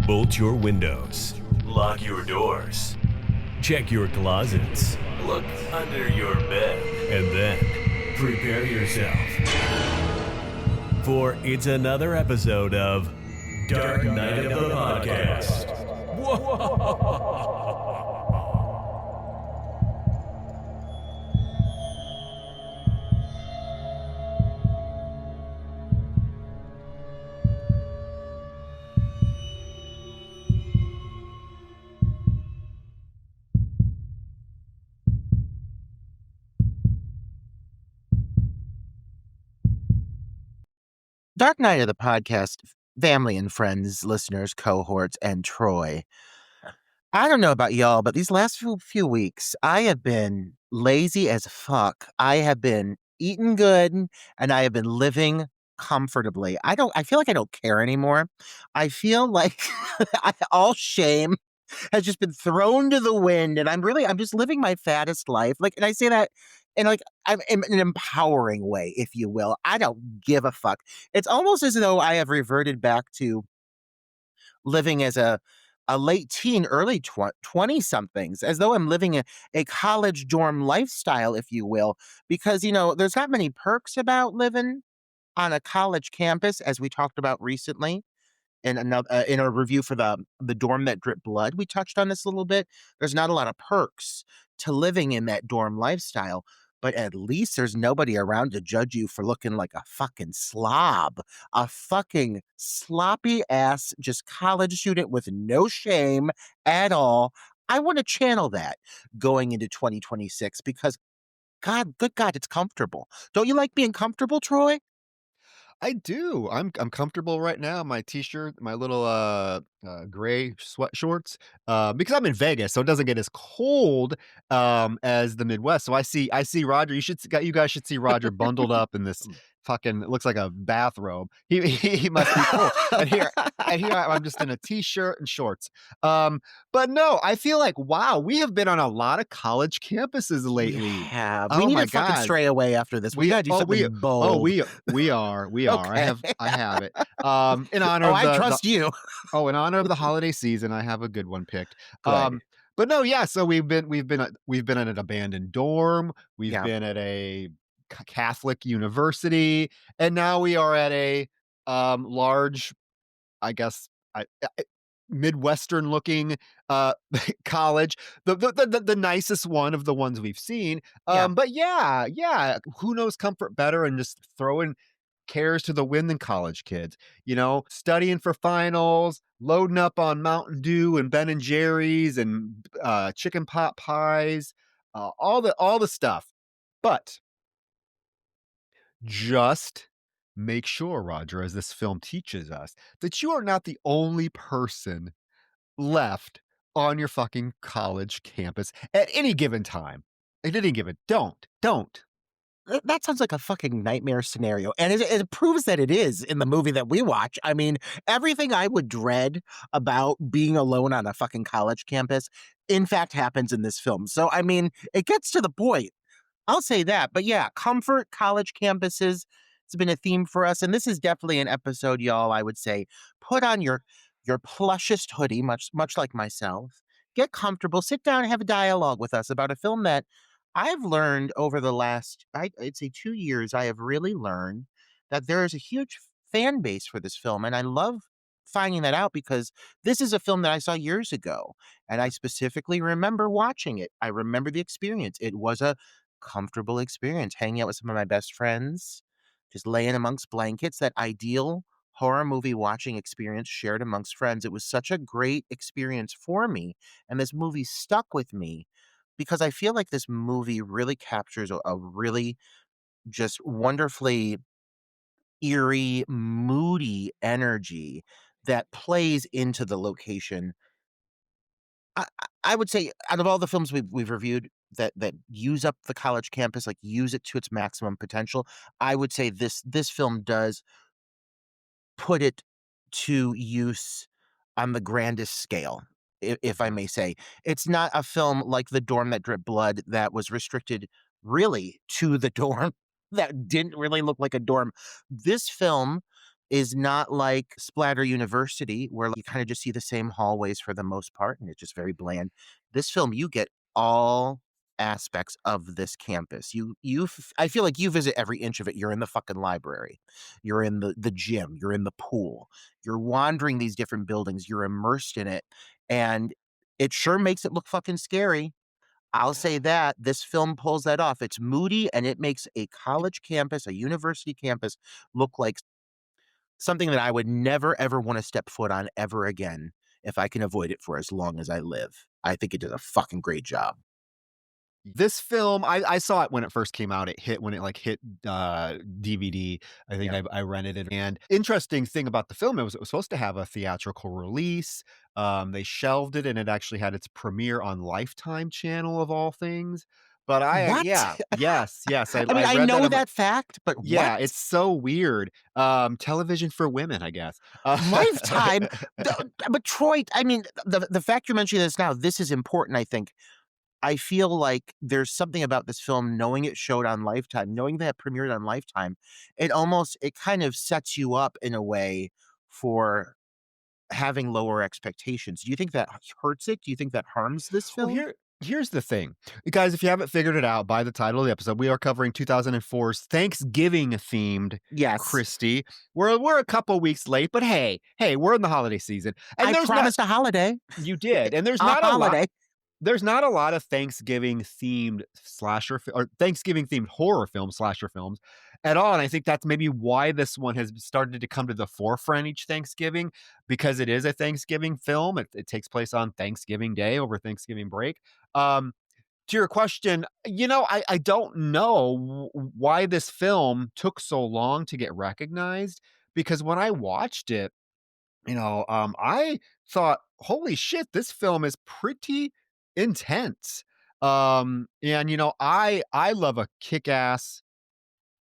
Bolt your windows. Lock your doors. Check your closets. Look under your bed. And then prepare yourself. For it's another episode of Dark Night of the Podcast. Whoa! Dark Night of the Podcast, family and friends, listeners, cohorts, and Troy. I don't know about y'all, but these last few weeks, I have been lazy as fuck. I have been eating good and I have been living comfortably. I feel like I don't care anymore. I feel like all shame has just been thrown to the wind, and I'm just living my fattest life. Like, and I say that in I'm in an empowering way, if you will. I don't give a fuck. It's almost as though I have reverted back to living as a late teen, early 20 somethings, as though I'm living a college dorm lifestyle, if you will, because there's not many perks about living on a college campus, as we talked about recently in a review for the dorm that dripped blood. We touched on this a little bit. There's not a lot of perks to living in that dorm lifestyle, but at least there's nobody around to judge you for looking like a fucking slob, a fucking sloppy ass, just college student with no shame at all. I want to channel that going into 2026 because good God, it's comfortable. Don't you like being comfortable, Troy? I do. I'm comfortable right now. My t-shirt, my little gray sweat shorts, because I'm in Vegas, so it doesn't get as cold as the Midwest. So I see Roger. You guys should see Roger bundled up in this fucking, it looks like a bathrobe. He must be cold. And here I'm just in a t-shirt and shorts. But no, I feel like wow, we have been on a lot of college campuses lately. Yeah, we Oh need my to fucking God. stray away after this. We gotta do something bold. We are. Okay. I have it. In honor Oh, of I the trust you. in honor of the holiday season, I have a good one picked. Good. But no, yeah. So we've been at an abandoned dorm. We've Yeah. been at a Catholic university, and now we are at a large, I guess, Midwestern looking college, the nicest one of the ones we've seen. Yeah. But yeah, who knows comfort better and just throwing cares to the wind than college kids, studying for finals, loading up on Mountain Dew and Ben and Jerry's and chicken pot pies, all the stuff. But just make sure, Roger, as this film teaches us, that you are not the only person left on your fucking college campus at any given time. At any given, don't. That sounds like a fucking nightmare scenario. And it proves that it is in the movie that we watch. I mean, everything I would dread about being alone on a fucking college campus, in fact, happens in this film. So, I mean, it gets to the point. I'll say that. But yeah, comfort, college campuses, it's been a theme for us. And this is definitely an episode, y'all, I would say. Put on your plushest hoodie, much like myself. Get comfortable, sit down and have a dialogue with us about a film that I've learned over the last, I'd say 2 years, I have really learned that there is a huge fan base for this film. And I love finding that out because this is a film that I saw years ago. And I specifically remember watching it. I remember the experience. It was a comfortable experience, hanging out with some of my best friends, just laying amongst blankets, that ideal horror movie watching experience shared amongst friends. It was such a great experience for me. And this movie stuck with me because I feel like this movie really captures a really just wonderfully eerie, moody energy that plays into the location. I would say out of all the films we've reviewed that use up the college campus, like use it to its maximum potential, I would say this film does put it to use on the grandest scale, if I may say. It's not a film like The Dorm That Dripped Blood that was restricted really to the dorm that didn't really look like a dorm. This film is not like Splatter University, where you kind of just see the same hallways for the most part, and it's just very bland. This film, you get all aspects of this campus. I feel like you visit every inch of it. You're in the fucking library. You're in the gym. You're in the pool. You're wandering these different buildings. You're immersed in it. And it sure makes it look fucking scary. I'll say that this film pulls that off. It's moody and it makes a college campus, a university campus, look like something that I would never ever want to step foot on ever again if I can avoid it for as long as I live. I think it did a fucking great job. This film, I saw it when it first came out. It hit when it like hit DVD. I think Yeah. I rented it. And interesting thing about the film, it was supposed to have a theatrical release. They shelved it, and it actually had its premiere on Lifetime Channel of all things. But What? yeah, yes, I mean, I I read that. know I'm like, that fact, but what? yeah, it's so weird. Television for women, I guess. Lifetime? But Troy, I mean, the fact you're mentioning this now, this is important, I think. I feel like there's something about this film, knowing it showed on Lifetime, knowing that it premiered on Lifetime, it kind of sets you up in a way for having lower expectations. Do you think that hurts it? Do you think that harms this Well, film? here's the thing. Guys, if you haven't figured it out by the title of the episode, we are covering 2004's Thanksgiving themed Yes. Kristy. We're a couple weeks late, but hey, we're in the holiday season. And I there's not promised a holiday. you did. And A holiday. there's not a lot of Thanksgiving themed or Thanksgiving themed horror film slasher films at all. And I think that's maybe why this one has started to come to the forefront each Thanksgiving, because it is a Thanksgiving film. It takes place on Thanksgiving Day over Thanksgiving break. Um, to your question, I don't know why this film took so long to get recognized, because when I watched it, I thought, "Holy shit, this film is pretty intense." And I love a kick-ass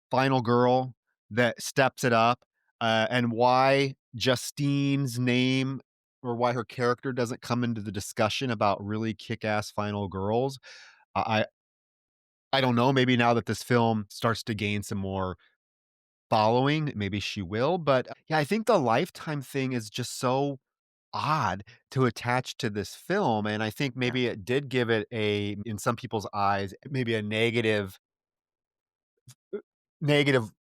final girl that steps it up, and why Justine's name or why her character doesn't come into the discussion about really kick-ass final girls. I I don't know, maybe now that this film starts to gain some more following, maybe she will, but yeah, I think the Lifetime thing is just so odd to attach to this film, and I think Yeah. maybe it did give it in some people's eyes, maybe a negative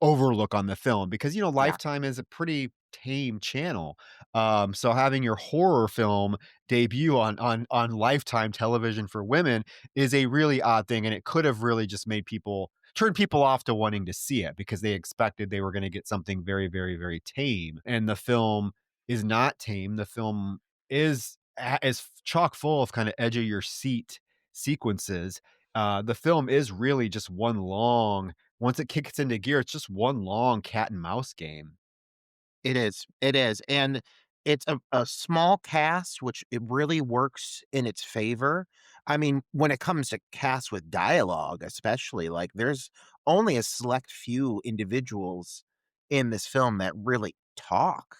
overlook on the film, because Yeah. Lifetime is a pretty tame channel. So having your horror film debut on Lifetime television for women is a really odd thing, and it could have really just made people turn people off to wanting to see it, because they expected they were going to get something very, very, very tame, and the film is not tame. The film is chock full of kind of edge of your seat sequences. The film is really just one long once it kicks into gear, it's just one long cat and mouse game. It is. It is. And it's a small cast, which it really works in its favor. I mean, when it comes to cast with dialogue, especially, like there's only a select few individuals in this film that really talk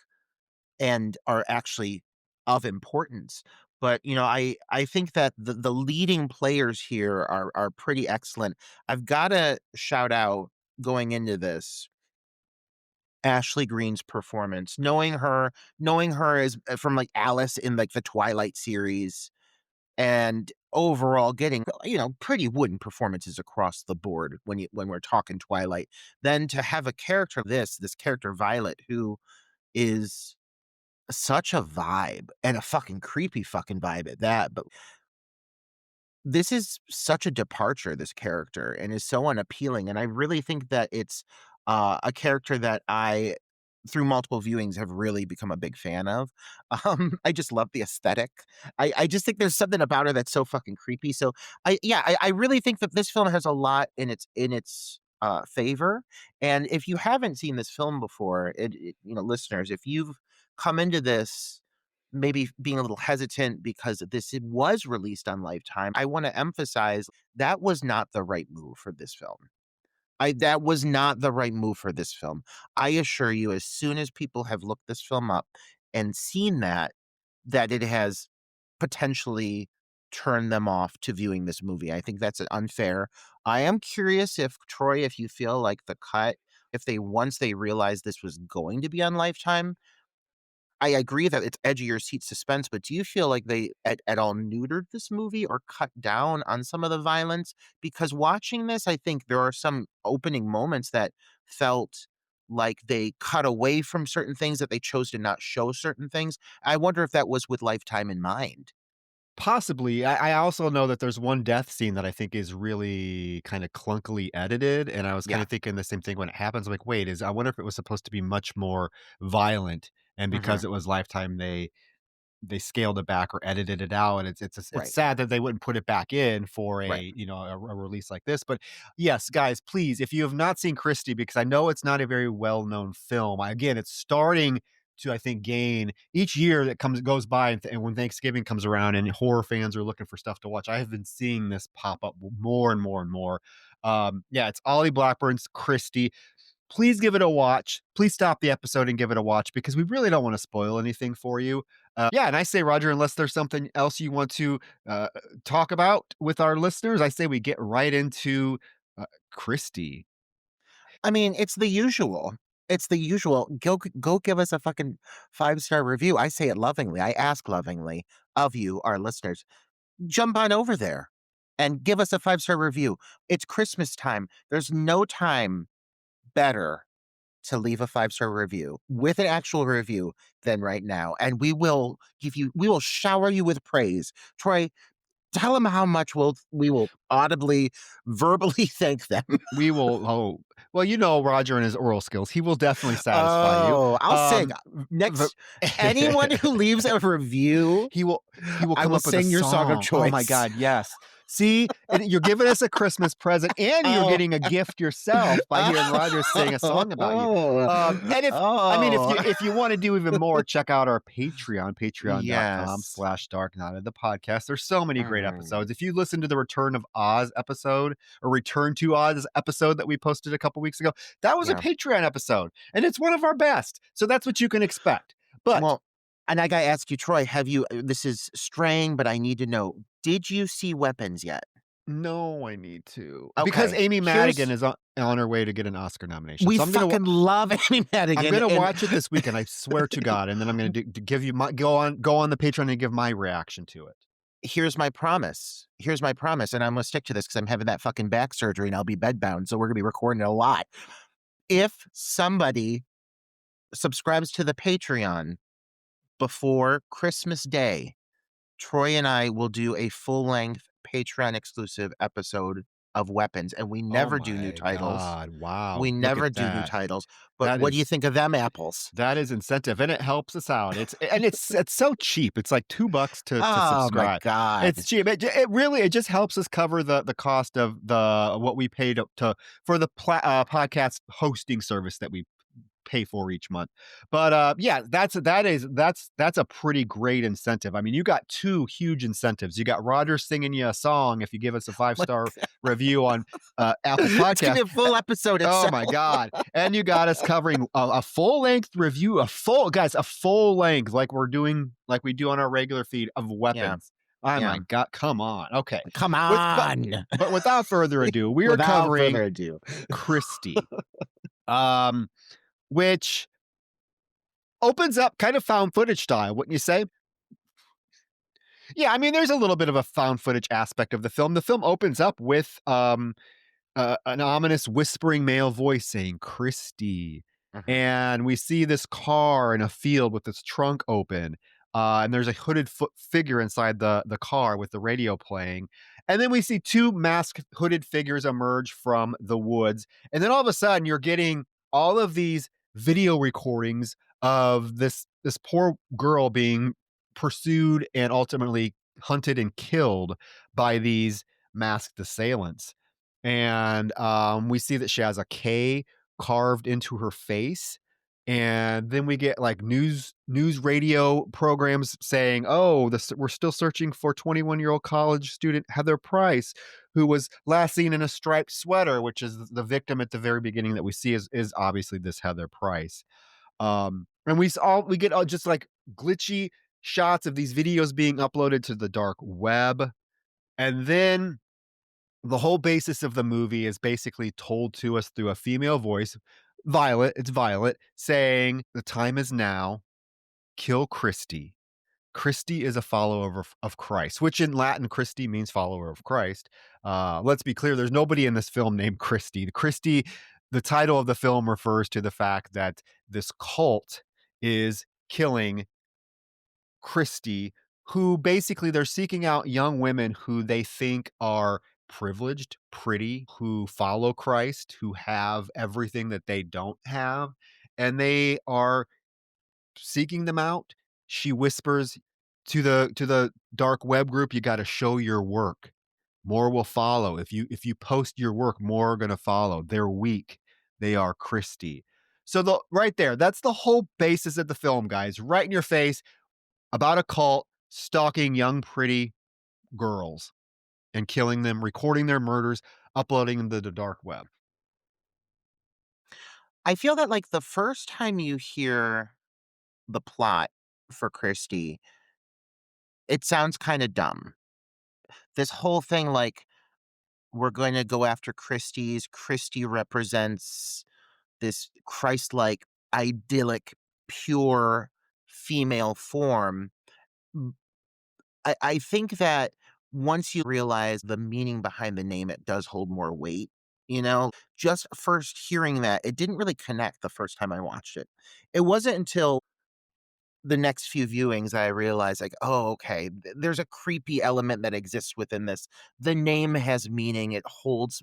and are actually of importance. But I think that the leading players here are pretty excellent. I've gotta shout out going into this Ashley Greene's performance, knowing her as from, like, Alice in, like, the Twilight series, and overall getting, pretty wooden performances across the board when we're talking Twilight. Then to have a character this character Violet, who is such a vibe, and a fucking creepy fucking vibe at that, but this is such a departure, this character, and is so unappealing, and I really think that it's, a character that I, through multiple viewings, have really become a big fan of. I just love the aesthetic. I just think there's something about her that's so fucking creepy, so I really think that this film has a lot in its favor, and if you haven't seen this film before, listeners, if you've come into this maybe being a little hesitant because it was released on Lifetime, I wanna emphasize that was not the right move for this film. I That was not the right move for this film. I assure you, as soon as people have looked this film up and seen that it has potentially turned them off to viewing this movie. I think that's unfair. I am curious if, Troy, if you feel like the cut if they once they realized this was going to be on Lifetime, I agree that it's edge of your seat suspense, but do you feel like they at all neutered this movie or cut down on some of the violence? Because watching this, I think there are some opening moments that felt like they cut away from certain things, that they chose to not show certain things. I wonder if that was with Lifetime in mind. Possibly. I also know that there's one death scene that I think is really kinda clunkily edited, and I was kinda Yeah. thinking the same thing when it happens. I'm like, "Wait, I wonder if it was supposed to be much more violent, and because Mhm. it was Lifetime, they scaled it back or edited it out, and it's Right. sad that they wouldn't put it back in for Right. a release like this. But yes, guys, please, if you have not seen Christie, because I know it's not a very well-known film, again, it's starting to, I think, gain each year that goes by, and when Thanksgiving comes around and horror fans are looking for stuff to watch, I have been seeing this pop up more and more and more. Yeah, it's Ollie Blackburn's Christie. Please give it a watch. Please stop the episode and give it a watch because we really don't want to spoil anything for you. Yeah, and I say, Roger, unless there's something else you want to uh, talk about with our listeners, I say we get right into Christy. I mean, it's the usual. It's the usual. Go give us a fucking five-star review. I say it lovingly. I ask lovingly of you, our listeners. Jump on over there and give us a five-star review. It's Christmas time. There's no time better to leave a five-star review with an actual review than right now. And we will shower you with praise. Troy, tell them how much we will audibly, verbally thank them. We will. Oh, well, Roger and his oral skills. He will definitely satisfy you. Oh, I'll sing. The- Next, anyone who leaves a review, he will. He will I come will up with a sing your song of song. Oh my choice. God, yes. See, and you're giving us a Christmas present, and you're Oh. getting a gift yourself by hearing Roger sing a song about you. And if you want to do even more, check out our Patreon, Yes. patreon.com/dark night of the podcast. There's so many great Mm, episodes. If you listen to the Return of Oz episode or Return to Oz episode that we posted a couple weeks ago, that was a yeah. Patreon episode, and it's one of our best. So that's what you can expect. But Well, and I gotta ask you, Troy, have you this is straying, but I need to know, did you see Weapons yet? no, I need to. Because Okay. Amy Madigan Here's is on her way to get an Oscar nomination. We So fucking love Amy I'm Madigan, gonna and watch it this weekend, I swear to God, and then I'm gonna give you my go on the Patreon and give my reaction to it. here's my promise. Here's my promise, and I'm gonna stick to this because 'cause I'm having that fucking back surgery and I'll be bedbound, so we're gonna be recording a lot. If somebody subscribes to the Patreon before Christmas Day, Troy and I will do a full-length Patreon exclusive episode of Weapons, and we Oh never do new my titles. god, wow, We look at never do new that. titles, but That what do you is think of them apples? that is incentive, and it helps us out. It's so cheap. It's like $2 to Oh my subscribe. It's god. cheap. It just helps us cover the cost of the what we pay to for the podcast hosting service that we pay for each month. But yeah, that's a pretty great incentive. I mean, you got two huge incentives. You got Roger singing you a song if you give us a Like, 5-star review on Apple it's gonna be Podcast. a full episode Oh itself. my God. And you got us covering a full length review, a full length, like we do on our regular feed of Yeah, weapons. Oh yeah. my God. Come on. Okay. Come With, but, on. but without further ado, we are Without covering further ado. Christie, um, which opens up kind of found footage style, wouldn't you say? Yeah. I mean, there's a little bit of a found footage aspect of the film. The film opens up with, an ominous whispering male voice saying Christy. Mhm. And we see this car in a field with its trunk open. And there's a hooded figure inside the car with the radio playing. And then we see two masked hooded figures emerge from the woods. And then all of a sudden, you're getting all of these video recordings of this poor girl being pursued and ultimately hunted and killed by these masked assailants. And we see that she has a K carved into her face. And then we get like news radio programs saying, "Oh, we're still searching for 21-year-old college student Heather Price, who was last seen in a striped sweater," which is the victim at the very beginning that we see is obviously this Heather Price. And we get all just like glitchy shots of these videos being uploaded to the dark web, and then the whole basis of the movie is basically told to us through a female voice, Violet, it's Violet saying, "The time is now. Kill Kristy. Kristy is a follower of Christ," which in Latin, Christi means follower of Christ. Let's be clear, there's nobody in this film named Christy. Christy, the title of the film refers to the fact that this cult is killing Christy, who basically they're seeking out young women who they think are privileged, pretty, who follow Christ, who have everything that they don't have, and they are seeking them out. She whispers to the dark web group, "You gotta show your work. More will follow. If you post your work, more are gonna follow. They're weak. They are Christy." So the right there, that's the whole basis of the film, guys. Right in your face about a cult stalking young, pretty girls and killing them, recording their murders, uploading them to the dark web. I feel that, like, the first time you hear the plot for Christie, it sounds kinda dumb. This whole thing, like, we're going to go after Christie's. Christie represents this Christ-like, idyllic, pure female form. M I think that once you realize the meaning behind the name, it does hold more weight, you know? Just first hearing that, it didn't really connect the first time I watched it. It wasn't until the next few viewings that I realized, like, "Oh, okay, there's a creepy element that exists within this." The name has meaning, it holds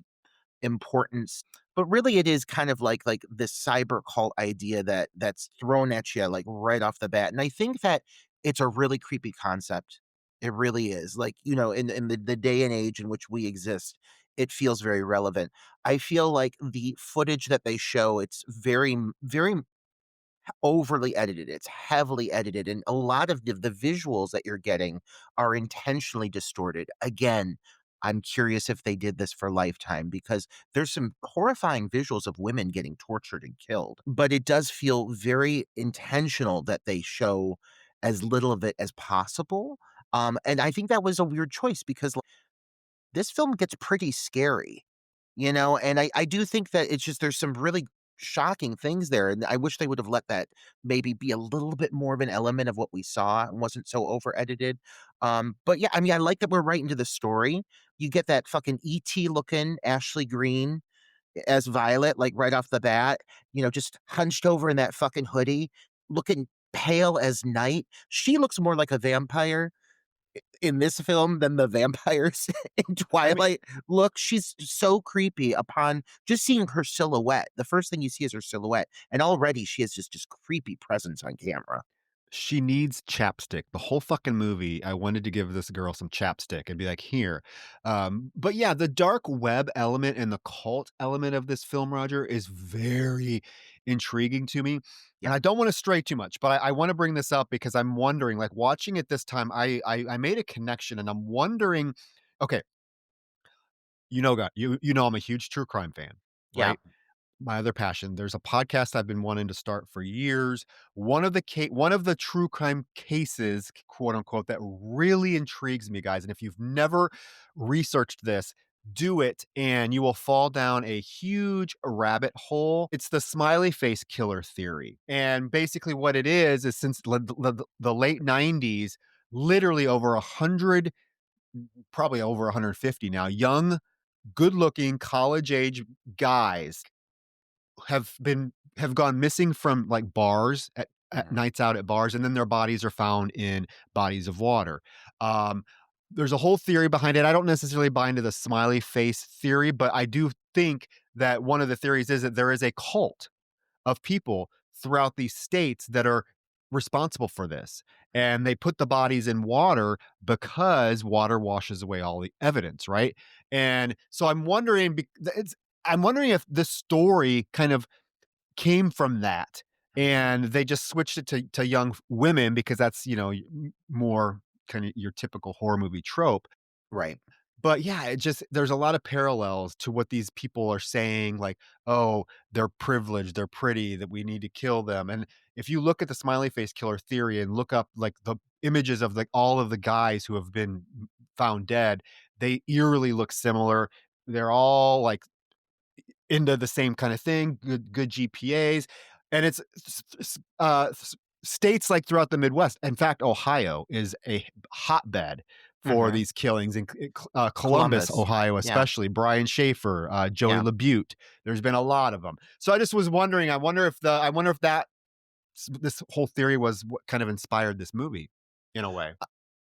importance, but really it is kind of like this cyber cult idea that's thrown at you, like, right off the bat, and I think that it's a really creepy concept. It really is. Like, in the day and age in which we exist, it feels very relevant. I feel like the footage that they show, it's very overly edited. It's heavily edited, and a lot of the visuals that you're getting are intentionally distorted. Again, I'm curious if they did this for Lifetime because there's some horrifying visuals of women getting tortured and killed, but it does feel very intentional that they show as little of it as possible. And I think that was a weird choice because this film gets pretty scary, and I do think that it's just there's some really shocking things there, and I wish they would have let that maybe be a little bit more of an element of what we saw and wasn't so over edited. But yeah, I mean, I like that we're right into the story. You get that fucking ET looking Ashley Green as Violet, like right off the bat, just hunched over in that fucking hoodie, looking pale as night. She looks more like a vampire in this film than the vampires in I mean, Twilight look. She's so creepy upon just seeing her silhouette. The first thing you see is her silhouette, and already she has just creepy presence on camera. she needs chapstick. The whole fucking movie, I wanted to give this girl some chapstick and be like, "Here." But yeah, the dark web element and the cult element of this film, Roger, is very intriguing to me. Yeah, And I don't want to stray too much, but I want to bring this up because I'm wondering, like watching it this time, I made a connection and I'm wondering, okay, God, you know I'm a huge true crime fan, yeah. right? My other passion. There's a podcast I've been wanting to start for years. One of the true crime cases, quote unquote, that really intrigues me, guys. And if you've never researched this, do it and you will fall down a huge rabbit hole. It's the smiley face killer theory. And basically what it is since the late 90s, literally over 100, probably over 150 now, young, good looking college age guys have gone missing from, like, bars at Mhm. nights out at bars, and then their bodies are found in bodies of water. Um, there's a whole theory behind it. I don't necessarily buy into the smiley face theory, but I do think that one of the theories is that there is a cult of people throughout these states that are responsible for this, and they put the bodies in water because water washes away all the evidence, right? And so I'm wondering if this story kind of came from that, and they just switched it to young women because that's, more kinda your typical horror movie trope. Right. But yeah, it just there's a lot of parallels to what these people are saying, like, "Oh, they're privileged, they're pretty, that we need to kill them." And if you look at the smiley face killer theory and look up, like, the images of, like, all of the guys who have been found dead, they eerily look similar. They're all, like, into the same kind of thing, good GPAs, and it's states like throughout the Midwest. In fact, Ohio is a hotbed for Hmm. these killings in Columbus, Columbus. Ohio, Yeah. especially Brian Schaefer, Joey Yeah. LaBute. There's been a lot of them. So I just was wondering. I wonder if that this whole theory was what kind of inspired this movie, in a way.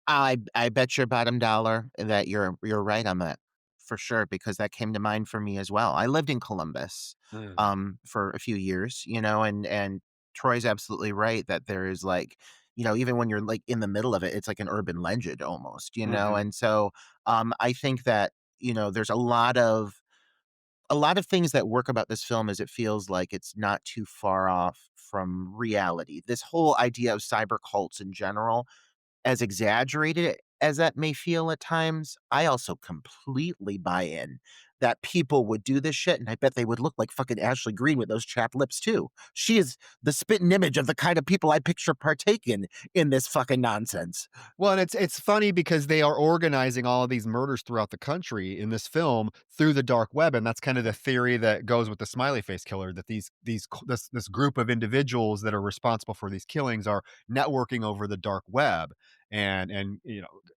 I bet your bottom dollar that you're right on that, for sure, because that came to mind for me as well. I lived in Columbus, Mm. for a few years, and Troy's absolutely right that there is, like, even when you're, like, in the middle of it, it's like an urban legend almost, Mhm. and so, I think that, there's a lot of things that work about this film is it feels like it's not too far off from reality. This whole idea of cyber cults in general, as exaggerated as that may feel at times, I also completely buy in that people would do this shit, and I bet they would look like fucking Ashley Greene with those chapped lips too. She is the spitting image of the kind of people I picture partaking in this fucking nonsense. Well, and it's funny because they are organizing all of these murders throughout the country in this film through the dark web, and that's kind of the theory that goes with the smiley face killer, that this group of individuals that are responsible for these killings are networking over the dark web and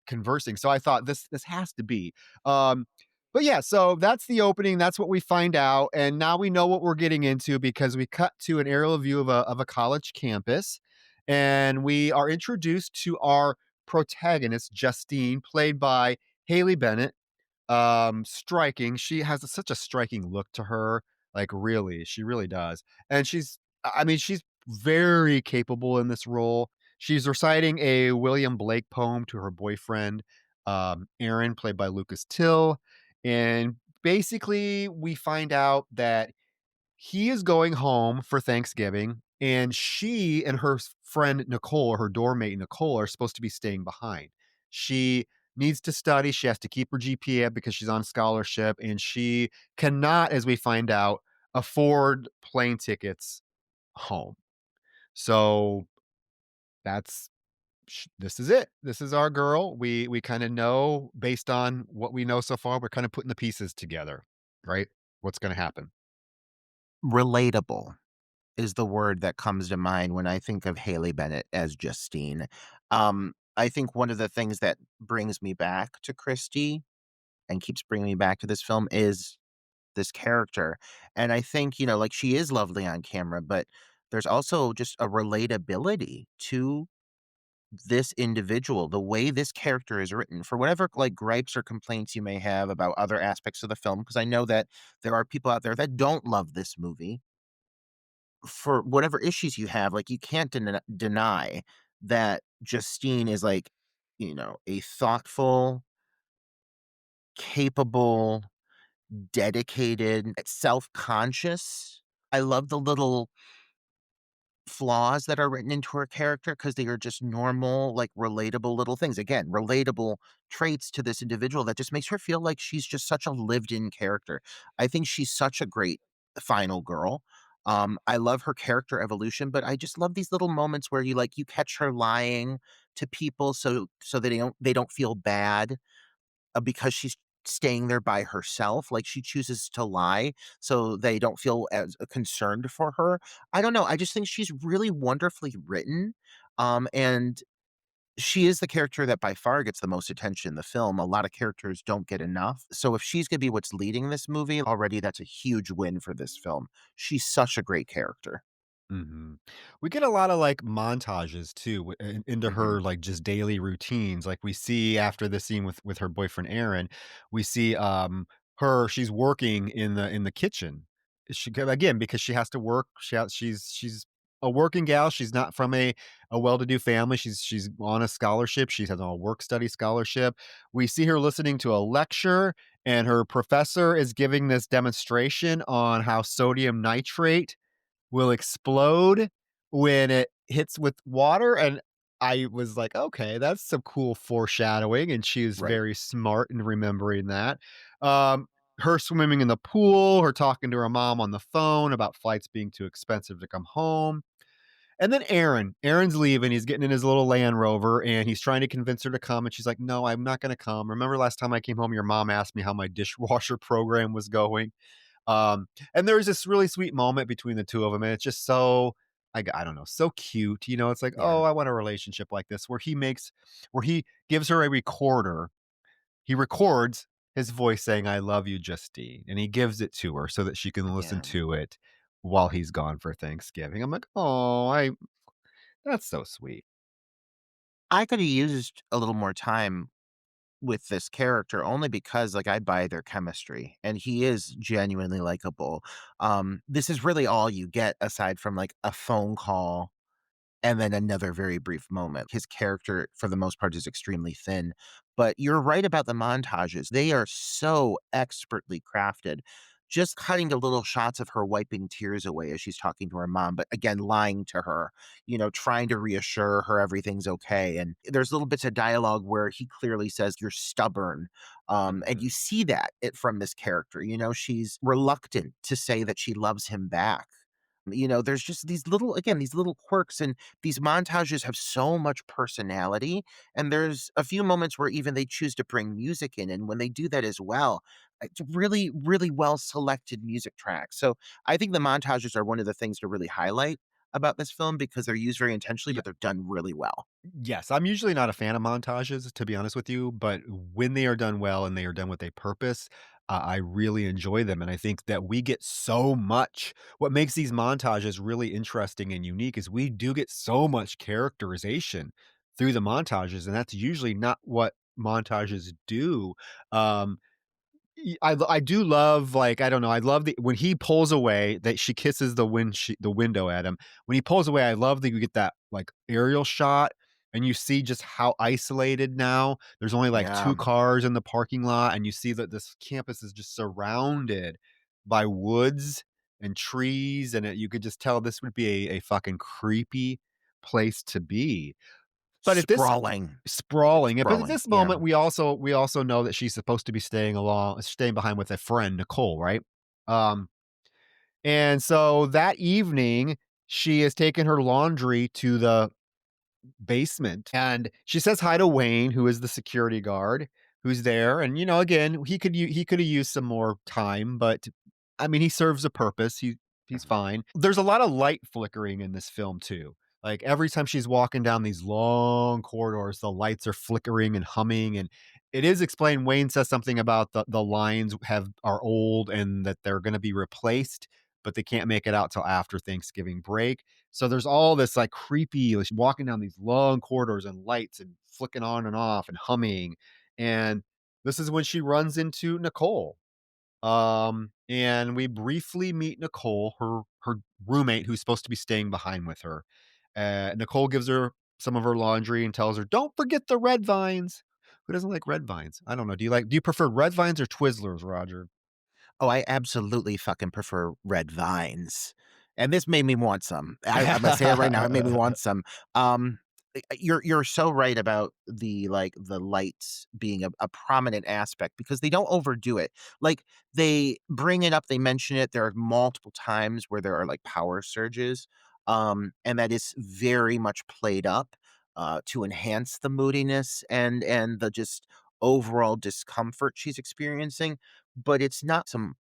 conversing. So I thought this has to be. Um but yeah, so that's the opening. That's what we find out, and now we know what we're getting into because we cut to an aerial view of a college campus, and we are introduced to our protagonist, Justine, played by Haley Bennett. Striking. She has such a striking look to her. Like, really, she really does. And she's very capable in this role. She's reciting a William Blake poem to her boyfriend, Aaron, played by Lucas Till. And basically, we find out that he is going home for Thanksgiving, and she and her friend Nicole, or her dorm mate Nicole, are supposed to be staying behind. She needs to study. She has to keep her GPA up because she's on scholarship, and she cannot, as we find out, afford plane tickets home. So that's this is it. This is our girl. We kind of know based on what we know so far. We're kind of putting the pieces together, right? What's going to happen? Relatable is the word that comes to mind when I think of Haley Bennett as Justine. I think one of the things that brings me back to Kristy and keeps bringing me back to this film is this character. And I think, like, she is lovely on camera, but there's also just a relatability to this individual, the way this character is written, for whatever, like, gripes or complaints you may have about other aspects of the film, because I know that there are people out there that don't love this movie. For whatever issues you have, like, you can't deny that Justine is, like, a thoughtful, capable, dedicated, self-conscious. I love the little flaws that are written into her character because they are just normal, like, relatable little things. Again, relatable traits to this individual that just makes her feel like she's just such a lived-in character. I think she's such a great final girl. I love her character evolution, but I just love these little moments where you catch her lying to people so they don't feel bad, because she's staying there by herself, like, she chooses to lie so they don't feel as concerned for her. I don't know, I just think she's really wonderfully written, and she is the character that by far gets the most attention in the film. A lot of characters don't get enough, so if she's gonna be what's leading this movie, already that's a huge win for this film. She's such a great character. Mhm. We get a lot of, like, montages too into Mhm. her, like, just daily routines. Like, we see after the scene with her boyfriend Aaron, we see her she's working in the kitchen. Again, because she has to work. She's a working gal. She's not from a well-to-do family. She's on a scholarship. She has a work study scholarship. We see her listening to a lecture, and her professor is giving this demonstration on how sodium nitrate will explode when it hits with water, and I was like, "Okay, that's some cool foreshadowing," and she is Right. very smart in remembering that. Her swimming in the pool, her talking to her mom on the phone about flights being too expensive to come home, and then Aaron's leaving, he's getting in his little Land Rover, and he's trying to convince her to come, and she's like, "No, I'm not gonna come. Remember last time I came home, your mom asked me how my dishwasher program was going?" And there's this really sweet moment between the two of them, and it's just so I don't know, so cute. You know, it's like, Yeah. oh, I want a relationship like this where he gives her a recorder. He records his voice saying, "I love you, Justine," and he gives it to her so that she can listen Yeah. to it while he's gone for Thanksgiving. I'm like, oh, I that's so sweet. I could have used a little more time with this character only because, like, I buy their chemistry, and he is genuinely likable. This is really all you get aside from, like, a phone call and then another very brief moment. His character, for the most part, is extremely thin. But you're right about the montages. They are so expertly crafted. Just cutting to little shots of her wiping tears away as she's talking to her mom, but again, lying to her, trying to reassure her everything's okay. And there's little bits of dialogue where he clearly says, "You're stubborn." And Mhm. you see that from this character. She's reluctant to say that she loves him back. There's just these little quirks, and these montages have so much personality. And there's a few moments where even they choose to bring music in. And when they do that as well, it's really, really well selected music tracks. So I think the montages are one of the things to really highlight about this film because they're used very intentionally, Yeah. but they're done really well. Yes, I'm usually not a fan of montages, to be honest with you, but when they are done well and they are done with a purpose, I really enjoy them. And I think that we get so much. What makes these montages really interesting and unique is we do get so much characterization through the montages, and that's usually not what montages do. Um, I do love, like, I don't know, I love the when he pulls away, that she kisses the window at him. When he pulls away, I love that you get that, like, aerial shot, and you see just how isolated now. There's only, like, Yeah. 2 cars in the parking lot, and you see that this campus is just surrounded by woods and trees, and you could just tell this would be a fucking creepy place to be. But at this Sprawling. sprawling, but at Sprawling. this Yeah. moment, we also know that she's supposed to be staying behind with a friend, Nicole, right? Um, and so that evening, she has taken her laundry to the basement, and she says hi to Wayne, who is the security guard who's there. And again, he could have used some more time, but I mean, he serves a purpose. He's fine. There's a lot of light flickering in this film too. Like every time she's walking down these long corridors, the lights are flickering and humming. And it is explained. Wayne says something about the lines are old and that they're going to be replaced, but they can't make it out till after Thanksgiving break. So there's all this like creepy, like walking down these long corridors and lights and flicking on and off and humming. And this is when she runs into Nicole. And we briefly meet Nicole, her roommate, who's supposed to be staying behind with her. Nicole gives her some of her laundry and tells her, "Don't forget the red vines." Who doesn't like red vines? I don't know. Do you prefer red vines or Twizzlers, Roger? Oh, I absolutely fucking prefer red vines, and this made me want some. I'm gonna say it right now, it made me want some. Um, you're so right about the lights being a prominent aspect because they don't overdo it. Like, they bring it up, they mention it, there are multiple times where there are, like, power surges, and that is very much played up, to enhance the moodiness and the just overall discomfort she's experiencing, but it's not some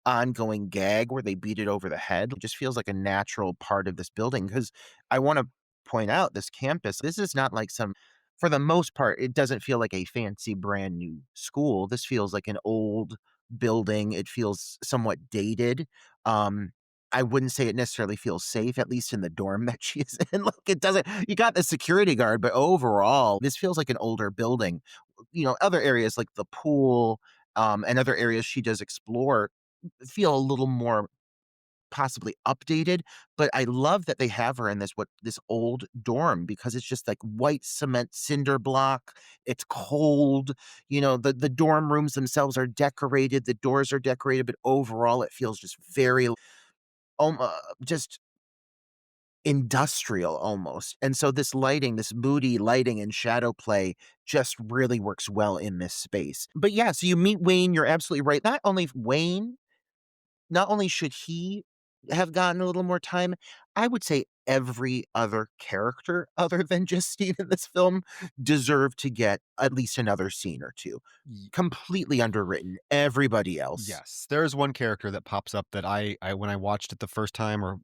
ongoing gag where they beat it over the head. It just feels like a natural part of this building. Because I wanna point out this campus, this is not like some for the most part, it doesn't feel like a fancy brand new school. This feels like an old building. It feels somewhat dated. Um, I wouldn't say it necessarily feels safe, at least in the dorm that she's in. Like, it doesn't you got the security guard, but overall, this feels like an older building. Other areas like the pool, and other areas she does explore feel a little more possibly updated, but I love that they have her in this old dorm because it's just like white cement cinder block. It's cold. The dorm rooms themselves are decorated, the doors are decorated, but overall it feels just very just industrial almost. And so this lighting, this moody lighting and shadow play just really works well in this space. But yeah, so you meet Wayne, you're absolutely right. Not only should he have gotten a little more time, I would say every other character other than Justine in this film deserved to get at least another scene or two. Y Completely underwritten, everybody else. Yes, there's one character that pops up that I when I watched it the first time or,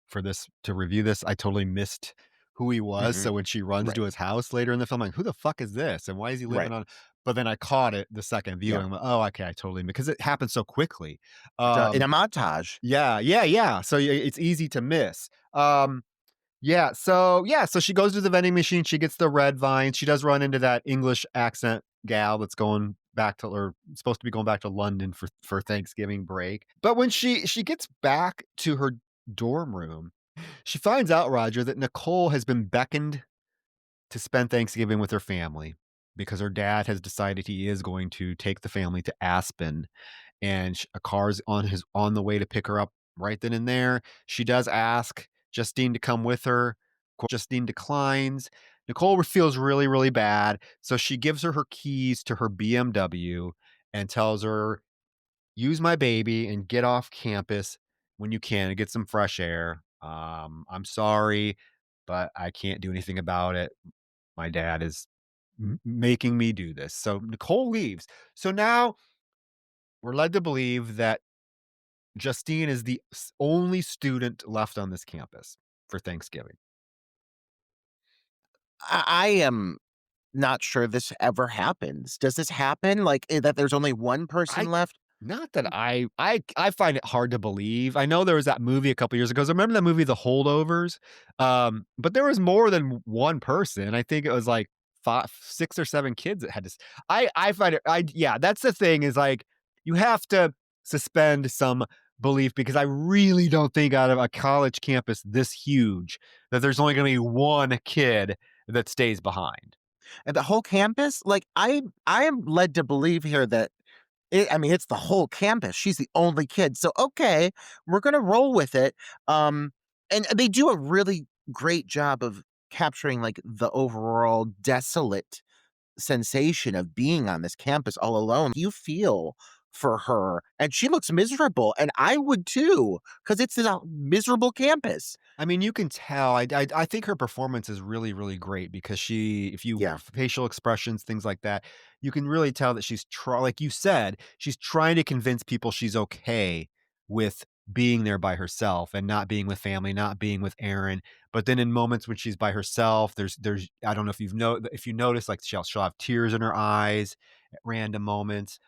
for this to review this, I totally missed who he was, Mhm. so when she runs Right, to his house later in the film, I'm like, "Who the fuck is this, and why is he living right. on?" But then I caught it the second Yeah. viewing, I'm like, "Oh, okay, I totally" because it happened so quickly. In a Um, montage. yeah, yeah, yeah, so it's easy to miss. Yeah, so she goes to the vending machine, she gets the red vines, she does run into that English accent gal that's going back to or supposed to be going back to London for Thanksgiving break. But when she gets back to her dorm room, she finds out, Roger, that Nicole has been beckoned to spend Thanksgiving with her family because her dad has decided he is going to take the family to Aspen and a car's on the way to pick her up right then and there. She does ask Justine to come with her. Of course, Justine declines. Nicole feels really, really bad, so she gives her keys to her BMW and tells her, "Use my baby and get off campus when you can and get some fresh air. I'm sorry, but I can't do anything about it. My dad is making me do this." So Nicole leaves. So now we're led to believe that Justine is the only student left on this campus for Thanksgiving. I am not sure this ever happens. Does this happen? Like, that there's only one person I left? Not that I find it hard to believe. I know there was that movie a couple years ago. So remember that movie, The Holdovers? But there was more than one person. I think it was like 5, 6 or 7 kids that had to. I find it. Yeah, that's the thing is like you have to suspend some belief because I really don't think out of a college campus this huge that there's only going to be one kid that stays behind. And the whole campus? Like, I am led to believe here that I mean, it's the whole campus. She's the only kid. So, okay, we're gonna roll with it. And they do a really great job of capturing, like, the overall desolate sensation of being on this campus all alone. You feel for her, and she looks miserable, and I would too, because it's a miserable campus. I mean, you can tell. I think her performance is really, really great because if you Yeah. facial expressions, things like that, you can really tell that like you said, she's trying to convince people she's okay with being there by herself and not being with family, not being with Aaron. But then in moments when she's by herself, I don't know if you notice, like she'll have tears in her eyes at random moments.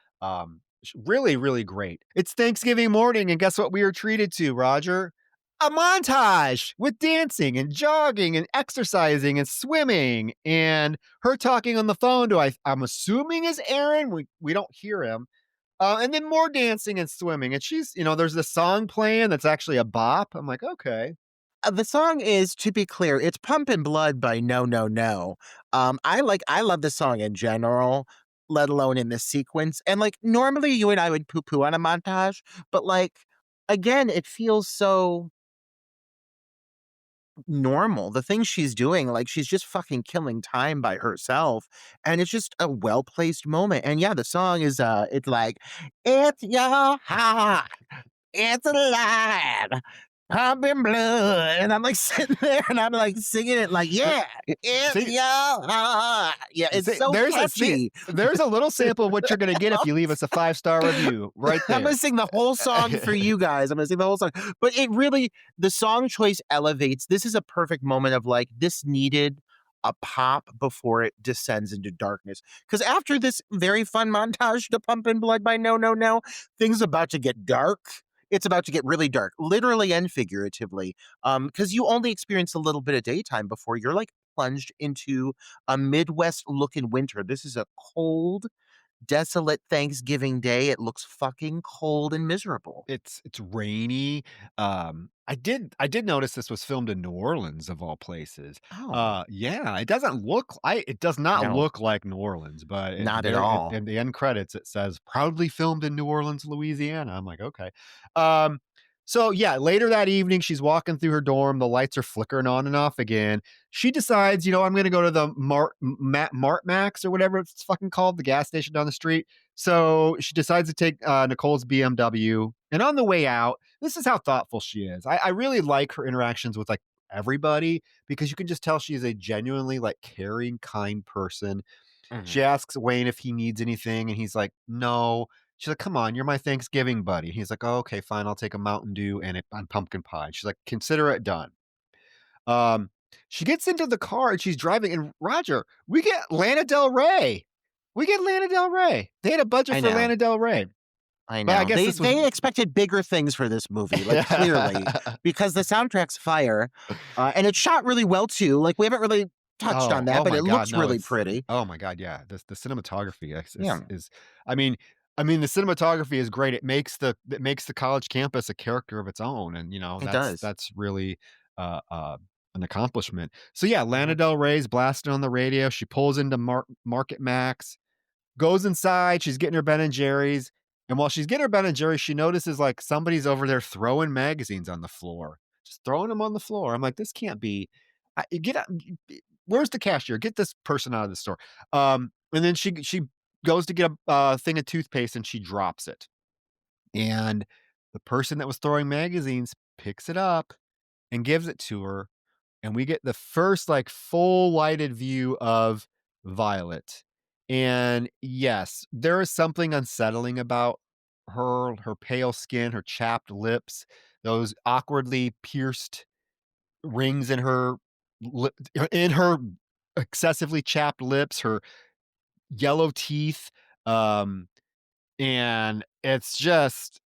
Really, really great. It's Thanksgiving morning, and guess what we are treated to, Roger? A montage with dancing and jogging and exercising and swimming and her talking on the phone to I'm assuming is Aaron. We don't hear him. And then more dancing and swimming. And there's this song playing that's actually a bop. I'm like, okay. The song is, to be clear, it's "Pumpin' Blood" by No No No. I love the song in general, let alone in this sequence, and, like, normally you and I would poo-poo on a montage, but, like, again, it feels so normal. The things she's doing, like, she's just fucking killing time by herself, and it's just a well-placed moment, and yeah, the song is, it's like, "It's your heart, it's alive, pumping blood," and I'm, like, sitting there, and I'm, like, singing it like, "Yeah, it's See, your heart." Yeah, it's see, so catchy. there's a little sample of what you're gonna get if you leave us a 5-star review right I'm there. gonna sing the whole song for you guys. I'm gonna sing the whole song. But it really, the song choice elevates. This is a perfect moment of like, this needed a pop before it descends into darkness. Because after this very fun montage to Pumpin' Blood by No No No, things about to get dark. It's about to get really dark, literally and figuratively. Because you only experience a little bit of daytime before you're like plunged into a Midwest looking winter. This is a cold, desolate Thanksgiving Day. It looks fucking cold and miserable. It's rainy. I did notice this was filmed in New Orleans of all places. Oh, Yeah, it does not no, look like New Orleans, but not at all. in the end credits it says proudly filmed in New Orleans, Louisiana. I'm like, okay. Um, so yeah, later that evening she's walking through her dorm, the lights are flickering on and off again. She decides, I'm gonna go to the Mart Max or whatever it's fucking called, the gas station down the street. So she decides to take Nicole's BMW. And on the way out, this is how thoughtful she is. I really like her interactions with like everybody because you can just tell she's a genuinely like caring, kind person. She Mhm. asks Wayne if he needs anything, and he's like, no. She's like, come on, you're my Thanksgiving buddy. He's like, oh, okay, fine. I'll take a Mountain Dew and pumpkin pie. She's like, consider it done. Um, she gets into the car and she's driving, and Roger, we get Lana Del Rey. We get Lana Del Rey. They had a budget I for know. Lana Del Rey. I But I know. guess They this was they expected bigger things for this movie, like, clearly, because the soundtrack's fire, and it's shot really well too. Like, we haven't really touched on that, Oh but my it god, looks no, really it's pretty. oh my god, yeah. The cinematography Yeah, is I mean the cinematography is great. It makes the college campus a character of its own, and it does. that's really an accomplishment. So yeah, Lana Mhm. Del Rey's blasting on the radio. She pulls into Market Max, goes inside, she's getting her Ben and Jerry's, and while she's getting her Ben and Jerry's, she notices like somebody's over there throwing magazines on the floor, just throwing them on the floor. I'm like, this can't be. Get out! Where's the cashier? Get this person out of the store. And then she goes to get a thing of toothpaste and she drops it, and the person that was throwing magazines picks it up and gives it to her, and we get the first like full lighted view of Violet. And yes, there is something unsettling about her pale skin, her chapped lips, those awkwardly pierced rings in her excessively chapped lips, her yellow teeth, um, and it's just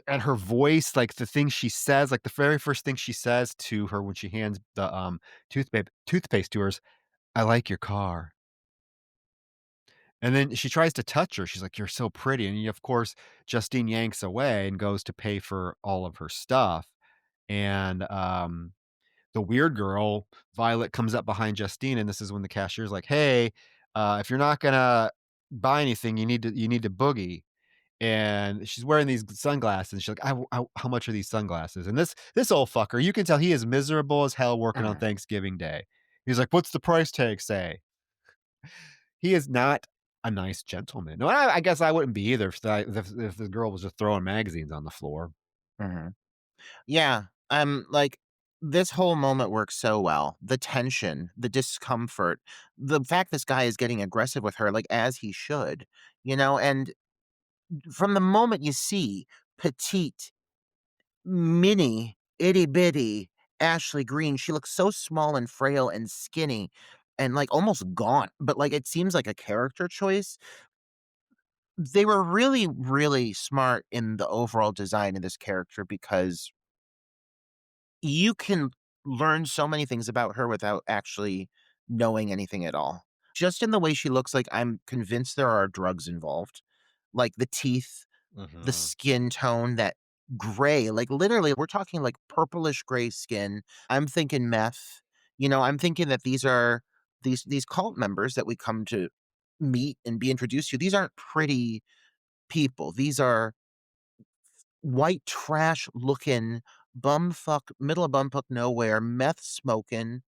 and her voice, like, the things she says, like, the very first thing she says to her when she hands the, toothpaste to her is, "I like your car." And then she tries to touch her, she's like, "You're so pretty," and, of course, Justine yanks away and goes to pay for all of her stuff, and, the weird girl, Violet, comes up behind Justine, and this is when the cashier's like, "Hey, if you're not gonna buy anything, you need to boogie." And she's wearing these sunglasses, and she's like, how much are these sunglasses?" And this old fucker, you can tell he is miserable as hell working on Mhm. Thanksgiving Day. He's like, "What's the price tag say?" He is not a nice gentleman. No, I guess I wouldn't be either if the girl was just throwing magazines on the floor. Mhm. Yeah, like, this whole moment works so well. The tension, the discomfort, the fact this guy is getting aggressive with her, like, as he should, and from the moment you see petite, mini, itty bitty Ashley Green, she looks so small and frail and skinny and, like, almost gaunt, but, like, it seems like a character choice. They were really, really smart in the overall design of this character because you can learn so many things about her without actually knowing anything at all. Just in the way she looks like, I'm convinced there are drugs involved. Like, the teeth, the Mhm. skin tone, that gray, like, literally, we're talking, like, purplish gray skin. I'm thinking meth. I'm thinking that these are these cult members that we come to meet and be introduced to. These aren't pretty people. These are white trash looking bumfuck, middle of bumfuck nowhere, meth smoking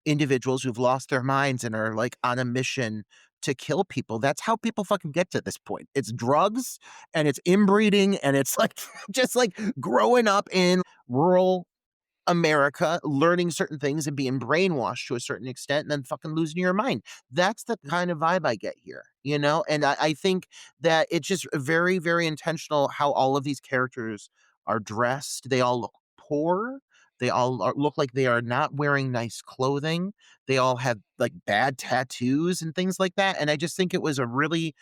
individuals who've lost their minds and are like on a mission to kill people. That's how people fucking get to this point. It's drugs and it's inbreeding and it's like just like growing up in rural America, learning certain things and being brainwashed to a certain extent and then fucking losing your mind. That's the kind of vibe I get here. And I think that it's just very, very intentional how all of these characters are dressed. They all look poor. They all look like they are not wearing nice clothing. They all have like bad tattoos and things like that. And I just think it was a really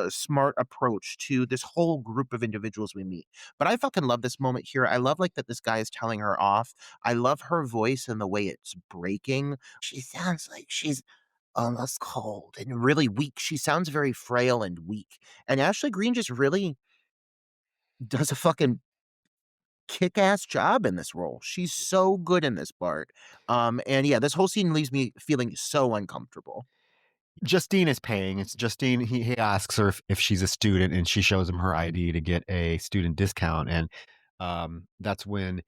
smart approach to this whole group of individuals we meet. But I fucking love this moment here. I love like that this guy is telling her off. I love her voice and the way it's breaking. She sounds like she's almost cold and really weak. She sounds very frail and weak. And Ashley Green just really does a fucking kick-ass job in this role. She's so good in this part. And yeah, this whole scene leaves me feeling so uncomfortable. Justine is paying. It's Justine. He asks her if she's a student, and she shows him her ID to get a student discount. And that's when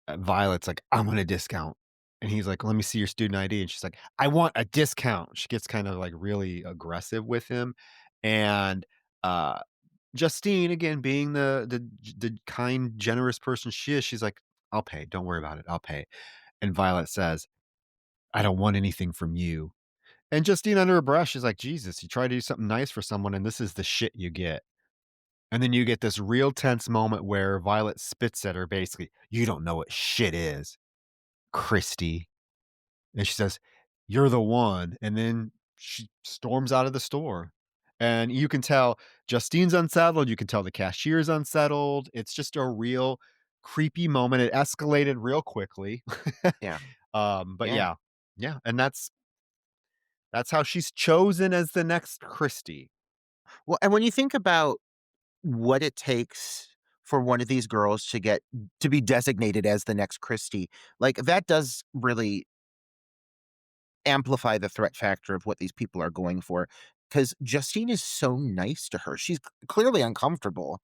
Violet's like, "I want a discount." And he's like, "Let me see your student ID." And she's like, "I want a discount." She gets kind of like really aggressive with him. And Uh, Justine, again, being the kind, generous person she is, she's like, "I'll pay. Don't worry about it. I'll pay." And Violet says, "I don't want anything from you." And Justine under her breath, she's like, "Jesus, you try to do something nice for someone, and this is the shit you get." And then you get this real tense moment where Violet spits at her basically, "You don't know what shit is, Kristy." And she says, "You're the one." And then she storms out of the store. And you can tell Justine's unsettled. You can tell the cashier's unsettled. It's just a real creepy moment. It escalated real quickly. Yeah. But Yeah. yeah, yeah. And that's how she's chosen as the next Kristy. Well, and when you think about what it takes for one of these girls to be designated as the next Christie, like, that does really amplify the threat factor of what these people are going for. Because Justine is so nice to her. She's clearly uncomfortable,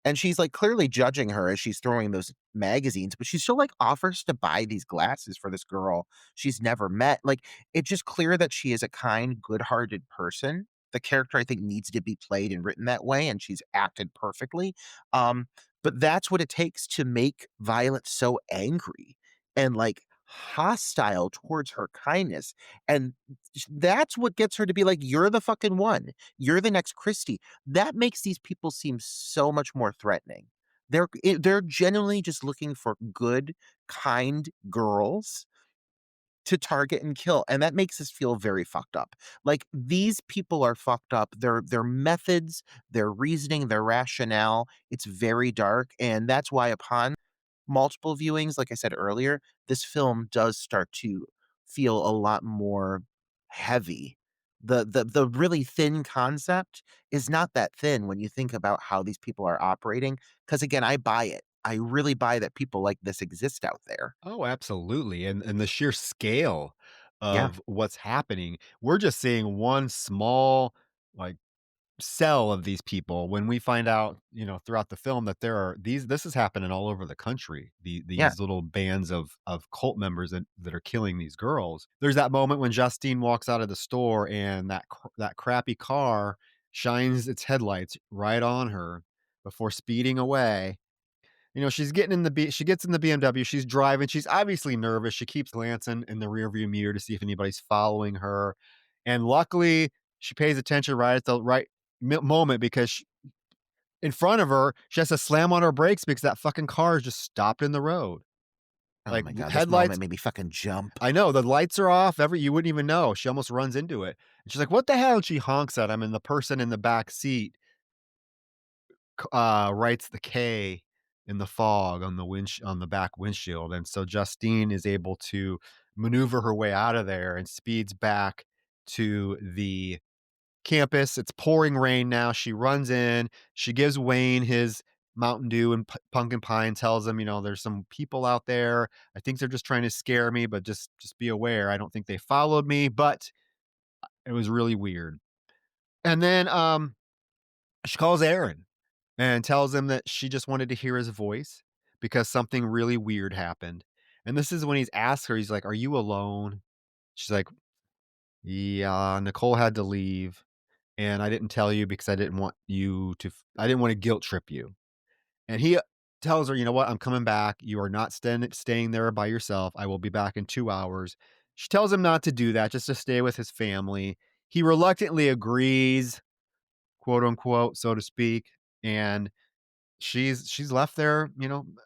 and she's, like, clearly judging her as she's throwing those magazines, but she still, like, offers to buy these glasses for this girl she's never met. Like, it's just clear that she is a kind, good-hearted person. The character, I think, needs to be played and written that way, and she's acted perfectly. Um, but that's what it takes to make Violet so angry and, like, hostile towards her kindness, and that's what gets her to be like, "You're the fucking one. You're the next Christie." That makes these people seem so much more threatening. They're genuinely just looking for good, kind girls to target and kill, and that makes us feel very fucked up. Like, these people are fucked up. Their methods, their reasoning, their rationale, it's very dark, and that's why upon multiple viewings, like I said earlier, this film does start to feel a lot more heavy. The really thin concept is not that thin when you think about how these people are operating. Because again, I buy it. I really buy that people like this exist out there. Oh, absolutely. And the sheer scale Yeah, of what's happening. We're just seeing one small, like, cell of these people when we find out, throughout the film that there are this is happening all over the country. yeah. These little bands of cult members that are killing these girls. There's that moment when Justine walks out of the store and that crappy car shines its headlights right on her before speeding away. She gets in the BMW, she's driving, she's obviously nervous, she keeps glancing in the rearview mirror to see if anybody's following her, and luckily, she pays attention right at the right moment because in front of her, she has to slam on her brakes because that fucking car is just stopped in the road. Oh Like, my god, this headlights. moment made me fucking jump. I know, the lights are off, you wouldn't even know, she almost runs into it, and she's like, "What the hell?" And she honks at him, and the person in the back seat writes the K in the fog on the back windshield, and so Justine is able to maneuver her way out of there and speeds back to the campus. It's pouring rain now. She runs in. She gives Wayne his Mountain Dew and pumpkin pie and tells him, "There's some people out there. I think they're just trying to scare me, but just be aware. I don't think they followed me, but it was really weird." And then she calls Aaron and tells him that she just wanted to hear his voice because something really weird happened. And this is when he's asked her, he's like, "Are you alone?" She's like, "Yeah, Nicole had to leave, and I didn't tell you because I didn't want to guilt trip you." And he tells her, "You know what? I'm coming back. You are not staying there by yourself. I will be back in 2 hours." She tells him not to do that, just to stay with his family. He reluctantly agrees, quote unquote, so to speak. And she's left there,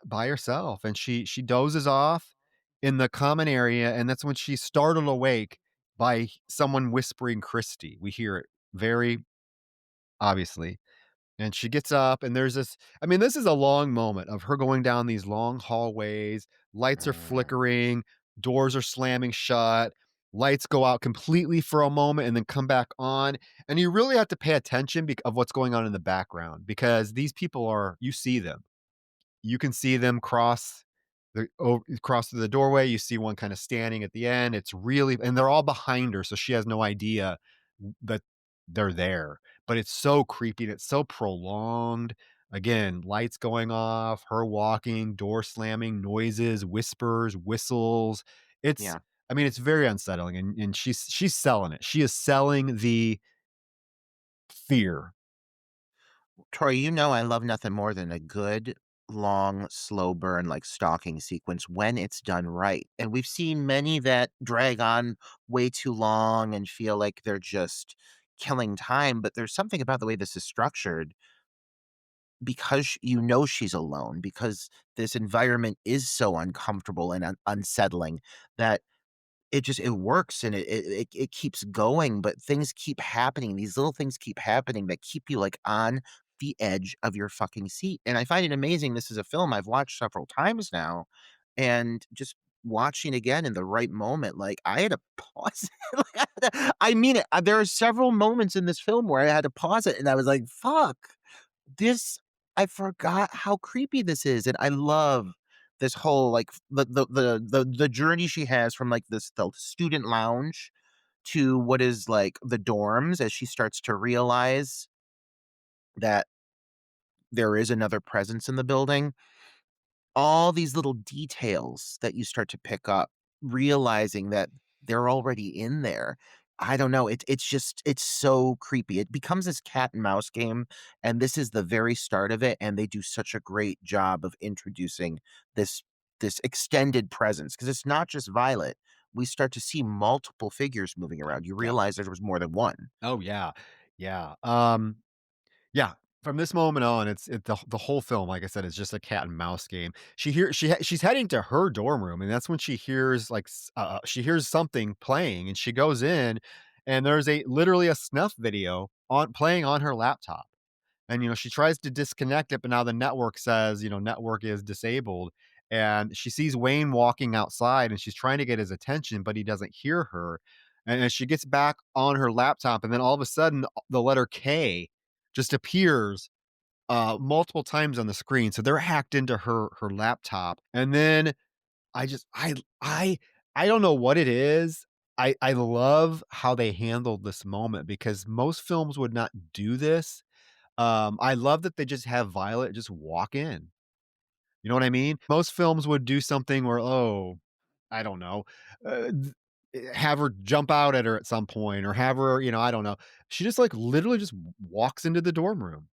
by herself, and she dozes off in the common area, and that's when she's startled awake by someone whispering Christy. We hear it very obviously. And she gets up, and there's this I mean, this is a long moment of her going down these long hallways, lights are Mm, flickering, doors are slamming shut, lights go out completely for a moment and then come back on, and you really have to pay attention of what's going on in the background because these people you see them. You can see them cross through the doorway, you see one kinda standing at the end, it's really and they're all behind her, so she has no idea that they're there, but it's so creepy and it's so prolonged. Again, lights going off, her walking, door slamming, noises, whispers, whistles. It's yeah. I mean, it's very unsettling, and she's selling it. She is selling the fear. Tori, you know I love nothing more than a good, long, slow burn, like, stalking sequence when it's done right, and we've seen many that drag on way too long and feel like they're just killing time, but there's something about the way this is structured because you know she's alone, because this environment is so uncomfortable and unsettling that it works and it keeps going, but things keep happening. These little things keep happening that keep you, like, on the edge of your fucking seat, and I find it amazing. This is a film I've watched several times now, and just watching again in the right moment, like, I had to pause it. Like, I mean it. There are several moments in this film where I had to pause it, and I was like, "Fuck." This I forgot how creepy this is, and I love this whole, like, the journey she has from, like, the student lounge to what is, like, the dorms as she starts to realize that there is another presence in the building. All these little details that you start to pick up, realizing that they're already in there. I don't know, it's just it's so creepy. It becomes this cat and mouse game, and this is the very start of it, and they do such a great job of introducing this this extended presence because it's not just Violet. We start to see multiple figures moving around. You Yep. realize there was more than one. Oh, yeah. Yeah. Yeah, from this moment on, the whole film, like I said, is just a cat and mouse game. She's heading to her dorm room, and that's when she hears, like, she hears something playing, and she goes in, and there's literally a snuff video on playing on her laptop. And, she tries to disconnect it, but now the network says, network is disabled. And she sees Wayne walking outside and she's trying to get his attention, but he doesn't hear her. And as she gets back on her laptop, and then all of a sudden, the letter K just appears multiple times on the screen. So they're hacked into her laptop. And then I just I don't know what it is. I love how they handled this moment because most films would not do this. I love that they just have Violet just walk in. You know what I mean? Most films would do something where, oh, I don't know, have her jump out at her at some point or have her, I don't know. She just like literally just walks into the dorm room.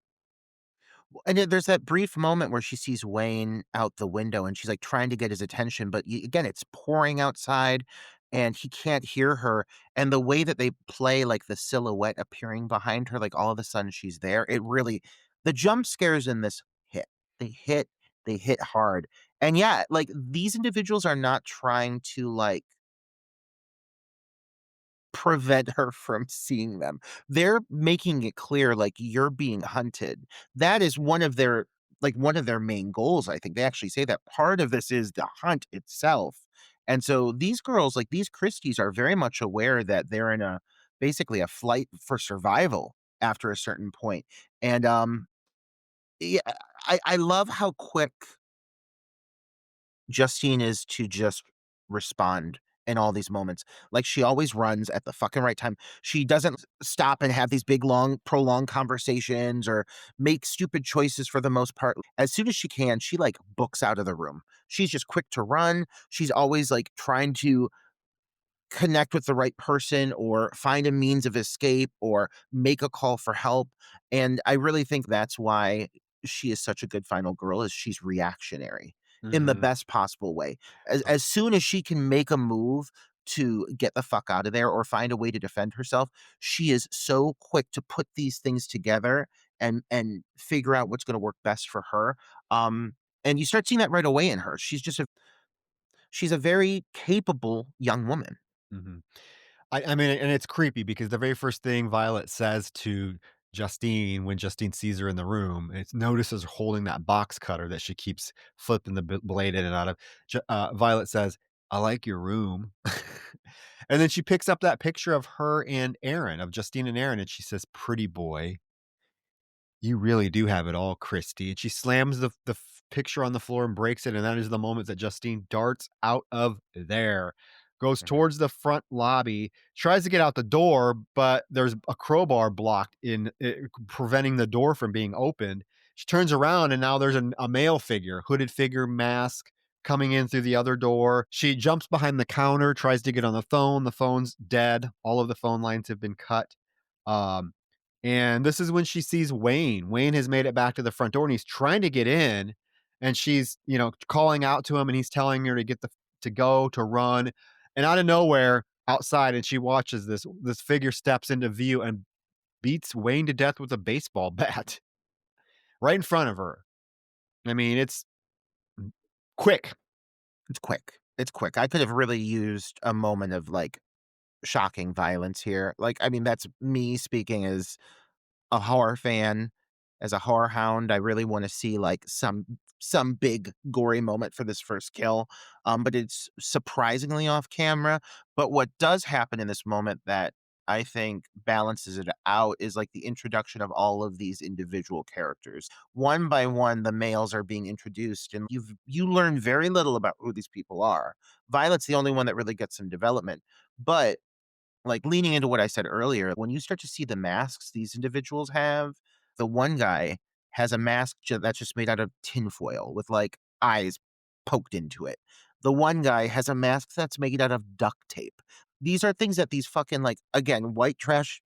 And then there's that brief moment where she sees Wayne out the window and she's, like, trying to get his attention, but again, it's pouring outside and he can't hear her. And the way that they play, like, the silhouette appearing behind her, like, all of a sudden she's there, it really the jump scares in this hit. They hit, they hit hard. And yeah, like, these individuals are not trying to, like, prevent her from seeing them. They're making it clear, like, you're being hunted. That is one of their one of their main goals, I think. They actually say that part of this is the hunt itself. And so these girls, like these Christies, are very much aware that they're in a basically a flight for survival after a certain point. And yeah, I love how quick Justine is to just respond in all these moments. Like, she always runs at the fucking right time. She doesn't stop and have these big, long, prolonged conversations or make stupid choices for the most part. As soon as she can, she, like, books out of the room. She's just quick to run. She's always, like, trying to connect with the right person or find a means of escape or make a call for help. And I really think that's why she is such a good final girl is she's reactionary in the Mhm. best possible way. As soon as she can make a move to get the fuck out of there or find a way to defend herself, she is so quick to put these things together and figure out what's going to work best for her. And you start seeing that right away in her. She's a very capable young woman. Mhm. I mean, and it's creepy because the very first thing Violet says to Justine when Justine sees her in the room, it's notices her holding that box cutter that she keeps flipping the blade in and out of. Violet says, "I like your room," and then she picks up that picture of her and Aaron, of Justine and Aaron, and she says, "Pretty boy." You really do have it all, Kristy. And she slams the picture on the floor and breaks it, and that is the moment that Justine darts out of there, goes Mhm. towards the front lobby, tries to get out the door, but there's a crowbar blocked in preventing the door from being opened. She turns around, and now there's a male figure, hooded figure, mask, coming in through the other door. She jumps behind the counter, tries to get on the phone. The phone's dead. All of the phone lines have been cut. Um, And this is when she sees Wayne. Wayne has made it back to the front door and he's trying to get in. And she's, calling out to him and he's telling her to to go, to run. And out of nowhere, outside, and she watches this figure steps into view and beats Wayne to death with a baseball bat right in front of her. I mean, it's quick. It's quick. It's quick. I could have really used a moment of like shocking violence here. Like, I mean, that's me speaking as a horror fan, as a horror hound. I really want to see like some big gory moment for this first kill. But it's surprisingly off camera. But what does happen in this moment that I think balances it out is like the introduction of all of these individual characters. One by one, the males are being introduced, and you learn very little about who these people are. Violet's the only one that really gets some development. But like, leaning into what I said earlier, when you start to see the masks these individuals have, the one guy has a mask that's just made out of tinfoil with, like, eyes poked into it. The one guy has a mask that's made out of duct tape. These are things that these fucking, like, again, white trash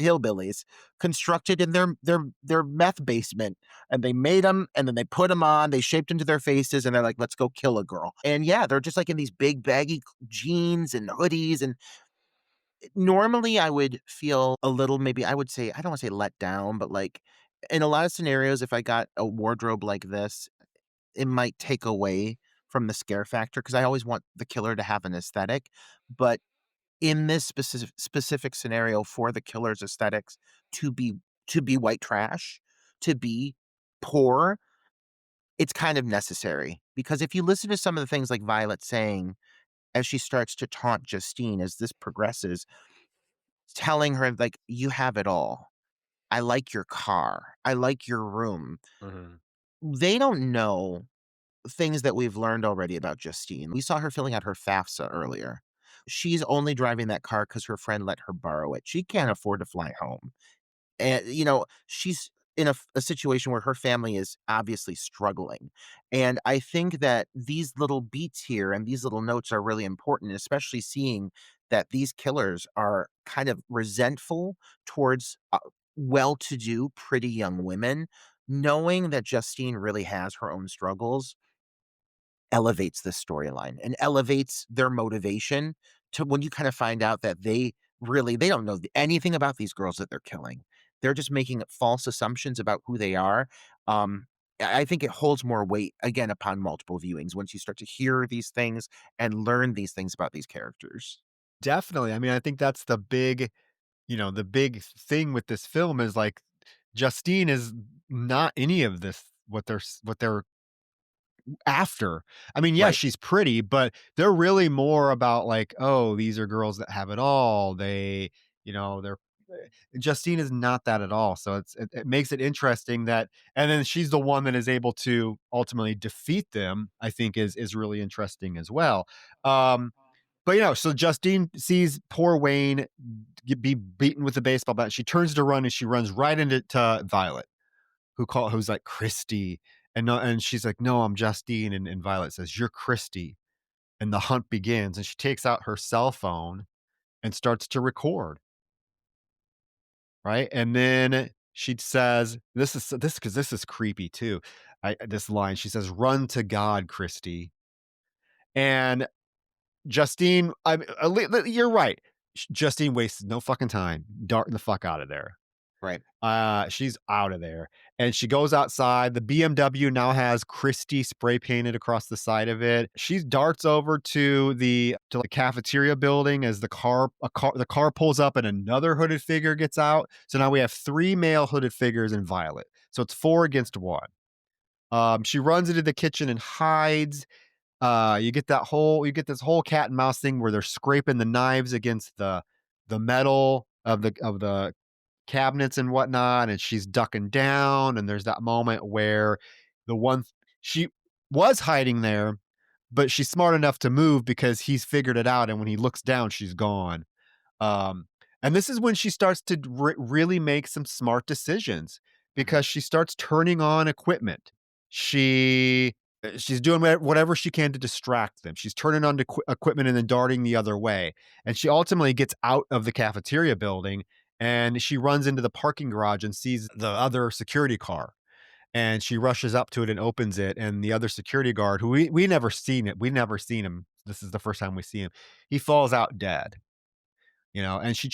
hillbillies constructed in their meth basement, and they made them, and then they put them on, they shaped into their faces, and they're like, "Let's go kill a girl." And, yeah, they're just, like, in these big baggy jeans and hoodies, and normally, I would feel a little maybe I would say I don't wanna say let down, but, like, in a lot of scenarios, if I got a wardrobe like this, it might take away from the scare factor because I always want the killer to have an aesthetic, but in this specific scenario for the killer's aesthetics to be to be white trash, to be poor, it's kind of necessary, because if you listen to some of the things like Violet saying as she starts to taunt Justine as this progresses, telling her, like, "You have it all. I like your car. I like your room." Mhm. They don't know things that we've learned already about Justine. We saw her filling out her FAFSA earlier. She's only driving that car because her friend let her borrow it. She can't afford to fly home. And, she's in a situation where her family is obviously struggling. And I think that these little beats here and these little notes are really important, especially seeing that these killers are kind of resentful towards well to do, pretty young women. Knowing that Justine really has her own struggles elevates this storyline and elevates their motivation to when you kind of find out that they don't know anything about these girls that they're killing. They're just making false assumptions about who they are. I think it holds more weight again upon multiple viewings once you start to hear these things and learn these things about these characters. Definitely. I mean, I think that's the big thing with this film is like Justine is not any of this what they're after. I mean, yes, Right. she's pretty, but they're really more about like, oh, these are girls that have it all. They're Justine is not that at all. So it makes it interesting that, and then she's the one that is able to ultimately defeat them. I think is really interesting as well. But so Justine sees poor Wayne be beaten with a baseball bat. She turns to run and she runs right into Violet, who's like Kristy, and no, and she's like, "No, I'm Justine," and Violet says, "You're Kristy," and the hunt begins. And she takes out her cell phone and starts to record, right? And then she says, because this is creepy too. This line she says, "Run to God, Kristy," and Justine, you're right. Justine wastes no fucking time, darting the fuck out of there. Right. She's out of there, and she goes outside. The BMW now has Kristy spray painted across the side of it. She darts over to the cafeteria building as the car pulls up and another hooded figure gets out. So now we have 3 male hooded figures in Violet. So it's 4 against 1. She runs into the kitchen and hides. You get this whole cat and mouse thing where they're scraping the knives against the metal of the cabinets and whatnot, and she's ducking down, and there's that moment where she was hiding there, but she's smart enough to move because he's figured it out, and when he looks down, she's gone. Um, and this is when she starts to really make some smart decisions Mhm. because she starts turning on equipment. She's doing whatever she can to distract them. She's turning on equipment and then darting the other way. And she ultimately gets out of the cafeteria building and she runs into the parking garage and sees the other security car, and she rushes up to it and opens it, and the other security guard, who we never seen him. This is the first time we see him. He falls out dead, and she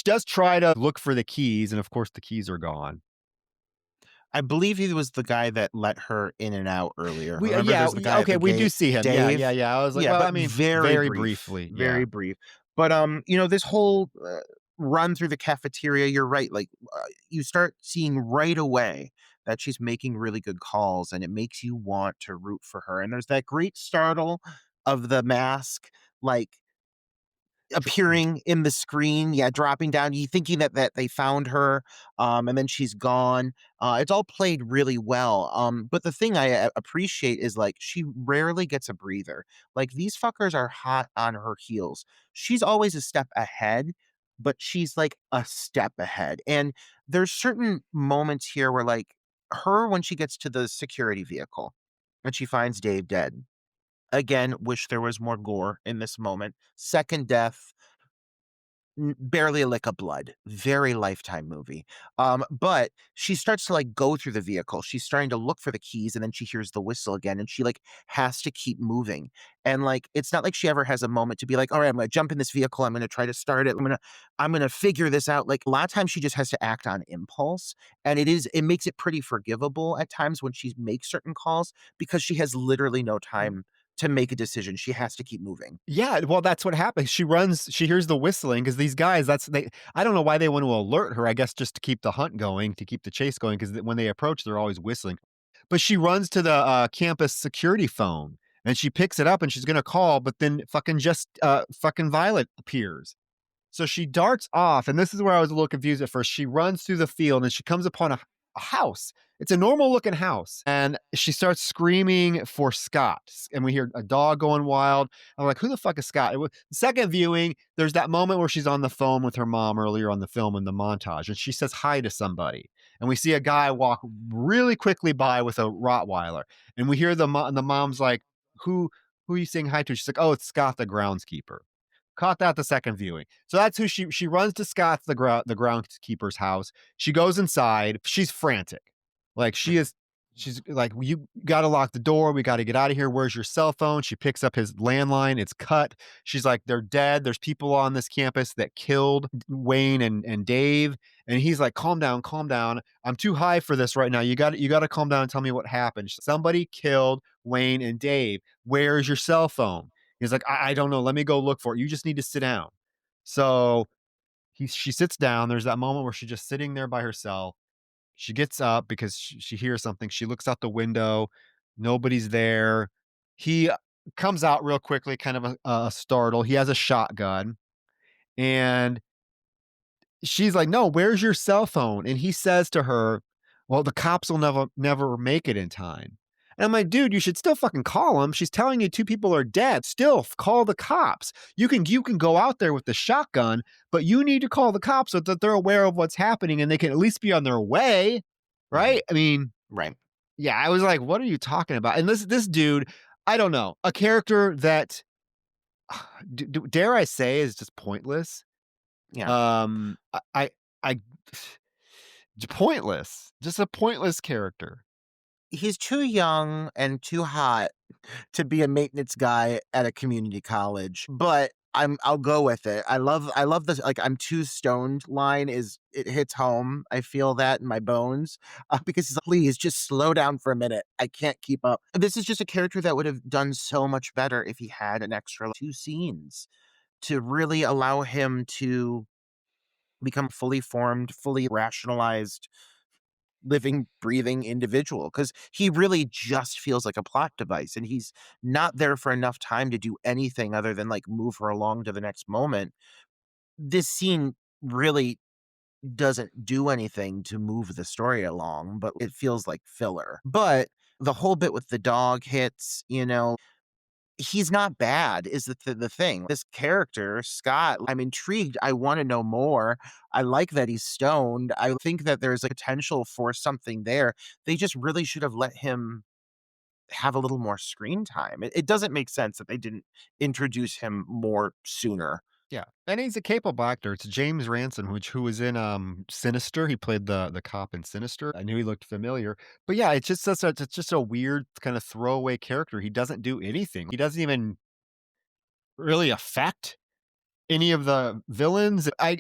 does try to look for the keys, and of course the keys are gone. I believe he was the guy that let her in and out earlier. Remember, Yeah, there's the guy at okay, the we do gate, see him. Yeah, yeah, Dave? yeah. I was like, Yeah, well, I but mean, very very brief, briefly. very Yeah. brief. But this whole run through the cafeteria, you're right. Like you start seeing right away that she's making really good calls, and it makes you want to root for her. And there's that great startle of the mask, like appearing in the screen, yeah, dropping down, you thinking that they found her, and then she's gone. It's all played really well. But the thing I appreciate is like she rarely gets a breather. Like these fuckers are hot on her heels. She's always a step ahead, but she's like a step ahead. And there's certain moments here where like her when she gets to the security vehicle and she finds Dave dead. Again, wish there was more gore in this moment. Second death, barely a lick of blood. Very Lifetime movie. But she starts to like go through the vehicle. She's starting to look for the keys, and then she hears the whistle again, and she like has to keep moving. And like it's not like she ever has a moment to be like, all right, I'm gonna jump in this vehicle, I'm gonna try to start it, I'm gonna figure this out. Like a lot of times she just has to act on impulse. And it makes it pretty forgivable at times when she makes certain calls because she has literally no time to make a decision. She has to keep moving. Yeah, well, that's what happens. She hears the whistling because these guys, I don't know why they want to alert her. I guess just to keep the hunt going, to keep the chase going, because when they approach, they're always whistling. But she runs to the campus security phone and she picks it up and she's gonna call, but then fucking Violet appears. So she darts off, and this is where I was a little confused at first. She runs through the field and she comes upon a house. It's a normal looking house. And she starts screaming for Scott. And we hear a dog going wild. I'm like, who the fuck is Scott? Second viewing, there's that moment where she's on the phone with her mom earlier on the film in the montage, and she says hi to somebody. And we see a guy walk really quickly by with a Rottweiler. And we hear the mom's like, who are you saying hi to? She's like, oh, it's Scott the groundskeeper. Caught that the second viewing. So that's who she runs to Scott's the groundskeeper's house. She goes inside. She's frantic. Like she's like, you gotta lock the door. We gotta get out of here. Where's your cell phone? She picks up his landline. It's cut. She's like, they're dead. There's people on this campus that killed Wayne and Dave. And he's like, calm down, calm down. I'm too high for this right now. You gotta calm down and tell me what happened. Somebody killed Wayne and Dave. Where's your cell phone? He's like, I don't know. Let me go look for it. You just need to sit down. So she sits down. There's that moment where she's just sitting there by herself. She gets up because she hears something. She looks out the window. Nobody's there. He comes out real quickly, kind of a startle. He has a shotgun, and she's like, "No, where's your cell phone?" And he says to her, "Well, the cops will never make it in time." And I'm like, "Dude, you should still fucking call them. She's telling you two people are dead. Still call the cops. You can go out there with the shotgun, but you need to call the cops so that they're aware of what's happening and they can at least be on their way." Mhm. Right? I mean, Right. yeah, I was like, "What are you talking about?" And this dude, I don't know, a character that dare I say is just pointless. Yeah. Um, I pointless, just a pointless character. He's too young and too hot to be a maintenance guy at a community college, but I'll go with it. I love this like I'm too stoned line is it hits home. I feel that in my bones because he's like, please just slow down for a minute. I can't keep up. This is just a character that would have done so much better if he had an extra two scenes to really allow him to become fully formed, fully rationalized living, breathing individual because he really just feels like a plot device and he's not there for enough time to do anything other than like move her along to the next moment. This scene really doesn't do anything to move the story along, but it feels like filler. But the whole bit with the dog hits, he's not bad is the thing. This character, Scott, I'm intrigued. I wanna know more. I like that he's stoned. I think that there's a potential for something there. They just really should have let him have a little more screen time. It doesn't make sense that they didn't introduce him more sooner. Yeah, and he's a capable actor. It's James Ransom, who was in, Sinister. He played the cop in Sinister. I knew he looked familiar. But yeah, it's just a weird kind of throwaway character. He doesn't do anything. He doesn't even really affect any of the villains. I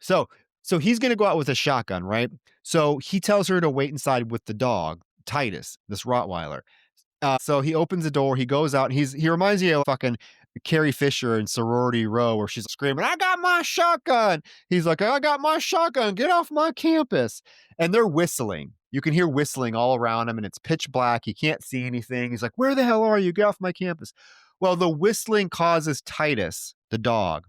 so so he's gonna go out with a shotgun, right? So he tells her to wait inside with the dog, Titus, this Rottweiler. So he opens the door, he goes out, and he reminds me of fucking Carrie Fisher in Sorority Row, where she's screaming, "I got my shotgun." He's like, "I got my shotgun. Get off my campus." And they're whistling. You can hear whistling all around him, and it's pitch black. He can't see anything. He's like, "Where the hell are you? Get off my campus." Well, the whistling causes Titus, the dog,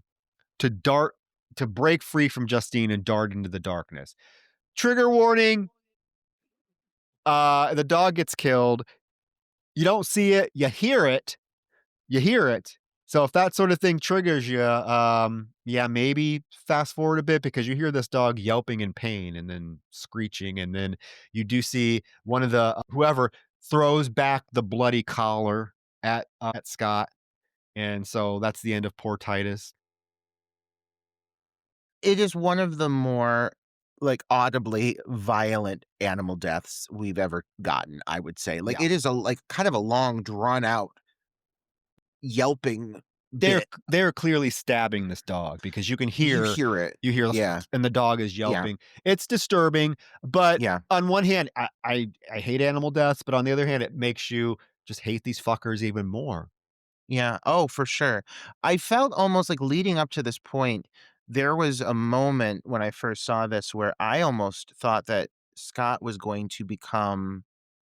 to dart to break free from Justine and dart into the darkness. Trigger warning. The dog gets killed. You don't see it, you hear it. You hear it. So if that sort of thing triggers you, yeah, maybe fast forward a bit because you hear this dog yelping in pain and then screeching, and then you do see one of the whoever throws back the bloody collar at Scott, and so that's the end of poor Titus. It is one of the more, like, audibly violent animal deaths we've ever gotten, I would say. Like, Yeah. it is a, like, kind of a long, drawn out yelping They're bit. they're clearly stabbing this dog because You hear it. you hear Yeah, and the dog is yeah, yelping. It's disturbing, but yeah, on one hand, I hate animal deaths, but on the other hand, it makes you just hate these fuckers even more. yeah. Oh, for sure. I felt almost like leading up to this point, there was a moment when I first saw this where I almost thought that Scott was going to become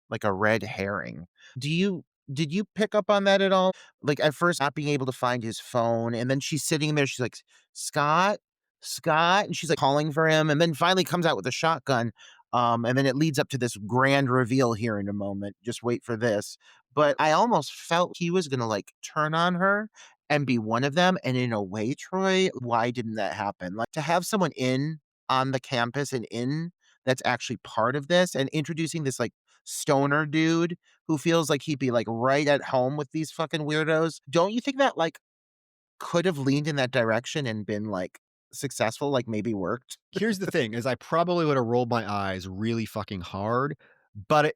like a red herring. Do you did you pick up on that at all? Like, at first not being able to find his phone, and then she's sitting there, she's like, "Scott? Scott?" And she's, like, calling for him, and then finally comes out with a shotgun, and then it leads up to this grand reveal here in a moment. Just wait for this. But I almost felt he was gonna, like, turn on her and be one of them, and in a way, Troy, why didn't that happen? Like, to have someone in on the campus and in that's actually part of this and introducing this, like, stoner dude who feels like he'd be, like, right at home with these fucking weirdos. Don't you think that, like, could have leaned in that direction and been, like, successful, like, maybe worked? Here's the thing, is I probably would have rolled my eyes really fucking hard, but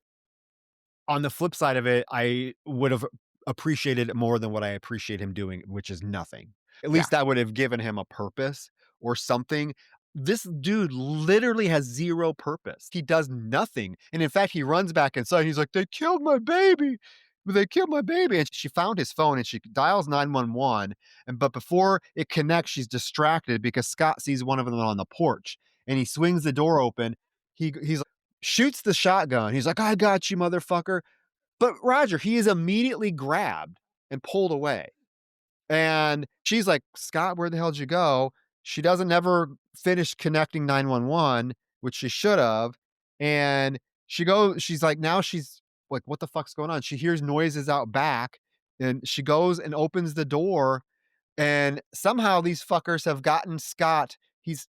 on the flip side of it, I would have appreciated it more than what I appreciate him doing, which is nothing. At Yeah, least that would have given him a purpose or something. This dude literally has 0 purpose. He does nothing, and in fact, he runs back inside, he's like, "They killed my baby. They killed my baby," and she found his phone, and she dials 911, but before it connects, she's distracted because Scott sees one of them on the porch, and he swings the door open. He's shoots the shotgun. He's like, "I got you, motherfucker." But Roger, he is immediately grabbed and pulled away. And she's like, "Scott, where the hell did you go?" She doesn't ever finish connecting 911, which she should have. And she's like, now she's like, what the fuck's going on? She hears noises out back and she goes and opens the door. And somehow these fuckers have gotten Scott. He's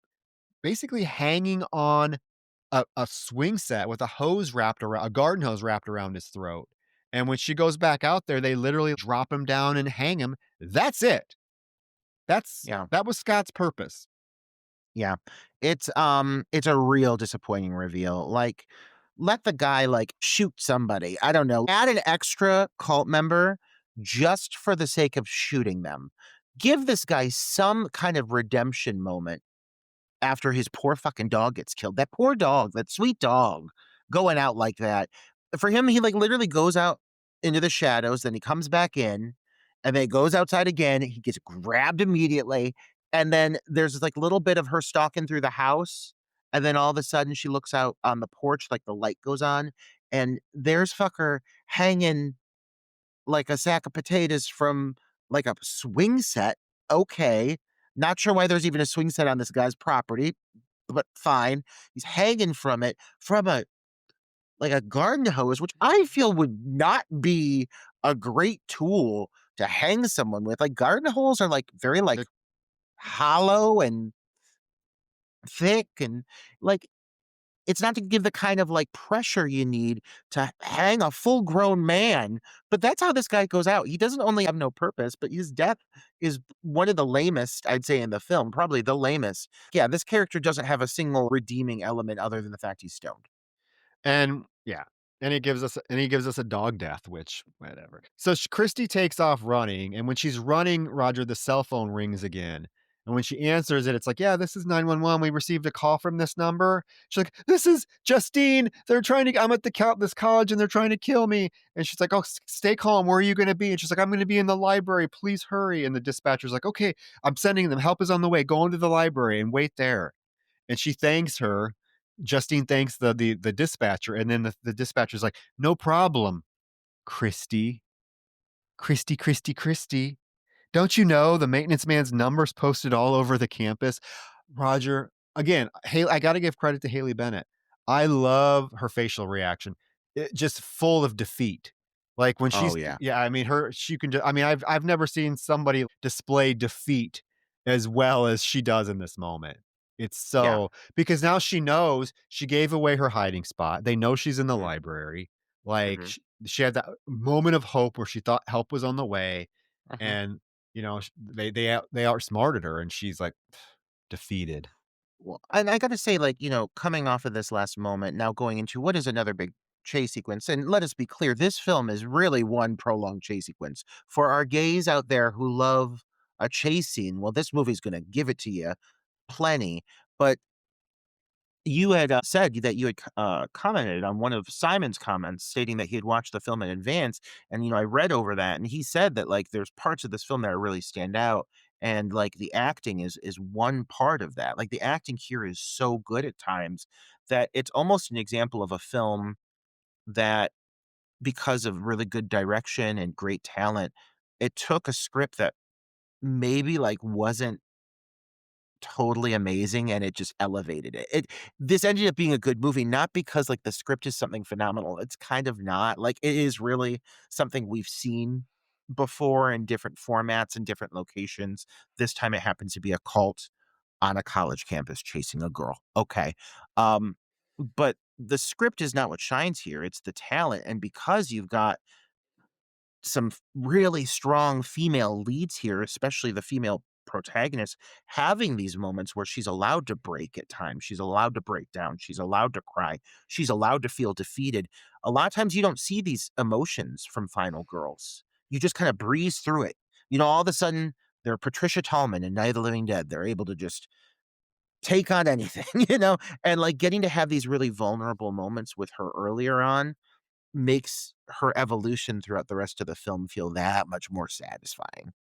basically hanging on a swing set with a hose wrapped around a garden hose wrapped around his throat. And when she goes back out there, they literally drop him down and hang him. That's it. yeah, That was Scott's purpose. yeah. It's a real disappointing reveal. Like, let the guy, like, shoot somebody. I don't know. Add an extra cult member just for the sake of shooting them. Give this guy some kind of redemption moment after his poor fucking dog gets killed. That poor dog, that sweet dog going out like that. For him, he, like, literally goes out into the shadows, then he comes back in, and then he goes outside again. He gets grabbed immediately. And then there's this, like, little bit of her stalking through the house. And then all of a sudden she looks out on the porch, like the light goes on, and there's fucker hanging like a sack of potatoes from like a swing set. Okay. Not sure why there's even a swing set on this guy's property, but fine. He's hanging from it from a like a garden hose, which I feel would not be a great tool to hang someone with. Like, garden hose are like very like They're hollow and thick and like It's not to give the kind of, like, pressure you need to hang a full-grown man, but that's how this guy goes out. He doesn't only have no purpose, but his death is one of the lamest, I'd say, in the film, probably the lamest. Yeah, this character doesn't have a single redeeming element other than the fact he's stoned. And yeah, and he gives us a dog death, which whatever. So Christy takes off running, and when she's running, Roger, the cell phone rings again. And when she answers it, it's like, yeah, this is 911. We received a call from this number. She's like, this is Justine. They're trying to, I'm at this college and they're trying to kill me. And she's like, oh, stay calm. Where are you going to be? And she's like, I'm going to be in the library. Please hurry. And the dispatcher's like, okay, I'm sending them. Help is on the way. Go into the library and wait there. And she thanks her. Justine thanks the dispatcher, and then the dispatcher's like, "No problem, Kristy. Kristy. Don't you know the maintenance man's number's posted all over the campus?" Roger, again, Haley, I gotta give credit to Haley Bennett. I love her facial reaction. Just full of defeat. Like when Oh, she's yeah. yeah, I mean, she can just I mean, I've never seen somebody display defeat as well as she does in this moment. It's Yeah. so because now she knows she gave away her hiding spot. They know she's in the Mhm, library. Like mhm, she had that moment of hope where she thought help was on the way, mhm. and they outsmarted her, and she's like defeated. Well, and I gotta say, like, coming off of this last moment, now going into what is another big chase sequence, and let us be clear, this film is really one prolonged chase sequence. For our gays out there who love a chase scene, well, this movie's gonna give it to you plenty. But you had said that you had commented on one of Simon's comments stating that he had watched the film in advance. And, I read over that and he said that, like, there's parts of this film that really stand out. And, like, the acting is one part of that. Like, the acting here is so good at times that it's almost an example of a film that, because of really good direction and great talent, it took a script that maybe, like, wasn't totally amazing, and it just elevated it. This ended up being a good movie, not because, like, the script is something phenomenal, it's kind of not, like, it is really something we've seen before in different formats and different locations. This time it happens to be a cult on a college campus chasing a girl, okay, um, but the script is not what shines here, it's the talent, and because you've got some really strong female leads here, especially the female protagonist, having these moments where she's allowed to break at times. She's allowed to break down. She's allowed to cry. She's allowed to feel defeated. A lot of times you don't see these emotions from Final Girls. You just kind of breeze through it. All of a sudden, they're Patricia Tallman in Night of the Living Dead. They're able to just take on anything, and like getting to have these really vulnerable moments with her earlier on makes her evolution throughout the rest of the film feel that much more satisfying.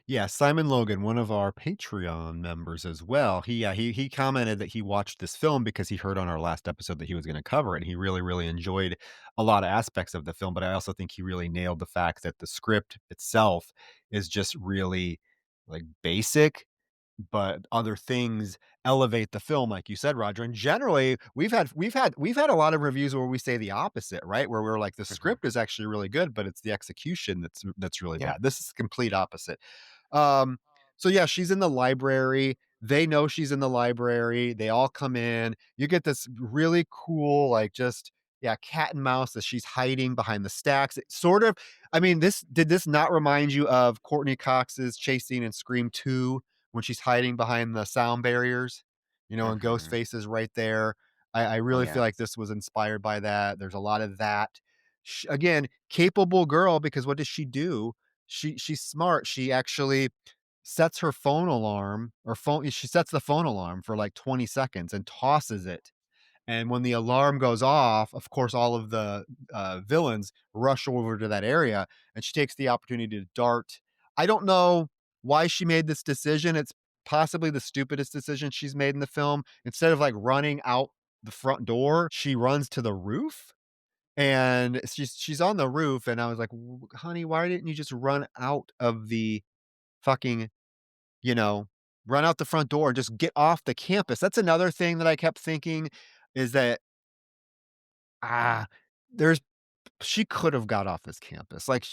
Yeah, Simon Logan, one of our Patreon members as well. He commented that he watched this film because he heard on our last episode that he was going to cover it, and he really enjoyed a lot of aspects of the film. But I also think he really nailed the fact that the script itself is just really like basic, but other things elevate the film, like you said, Roger. And generally, we've had a lot of reviews where we say the opposite, right? Where we're like, the Mhm. script is actually really good, but it's the execution that's really Yeah. bad. This is the complete opposite. Um, so yeah, she's in the library. They know she's in the library. They all come in. You get this really cool, like just yeah, cat and mouse as she's hiding behind the stacks. It sort of, I mean, this did this not remind you of Courtney Cox's chase scene in Scream 2 when she's hiding behind the sound barriers, and Mhm. Ghostface is right there. I Oh, really feel yeah. like this was inspired by that. There's a lot of that. Again, capable girl, because what does she do? She's smart. She actually sets her phone alarm or phone she sets the phone alarm for like 20 seconds and tosses it. And when the alarm goes off, of course, all of the villains rush over to that area, and she takes the opportunity to dart. I don't know why she made this decision. It's possibly the stupidest decision she's made in the film. Instead of like running out the front door, she runs to the roof, and she's on the roof. And I was like, Honey, why didn't you just run out of the fucking you know, run out the front door and just get off the campus. That's another thing that I kept thinking is that, ah, there's she could have got off this campus. Like,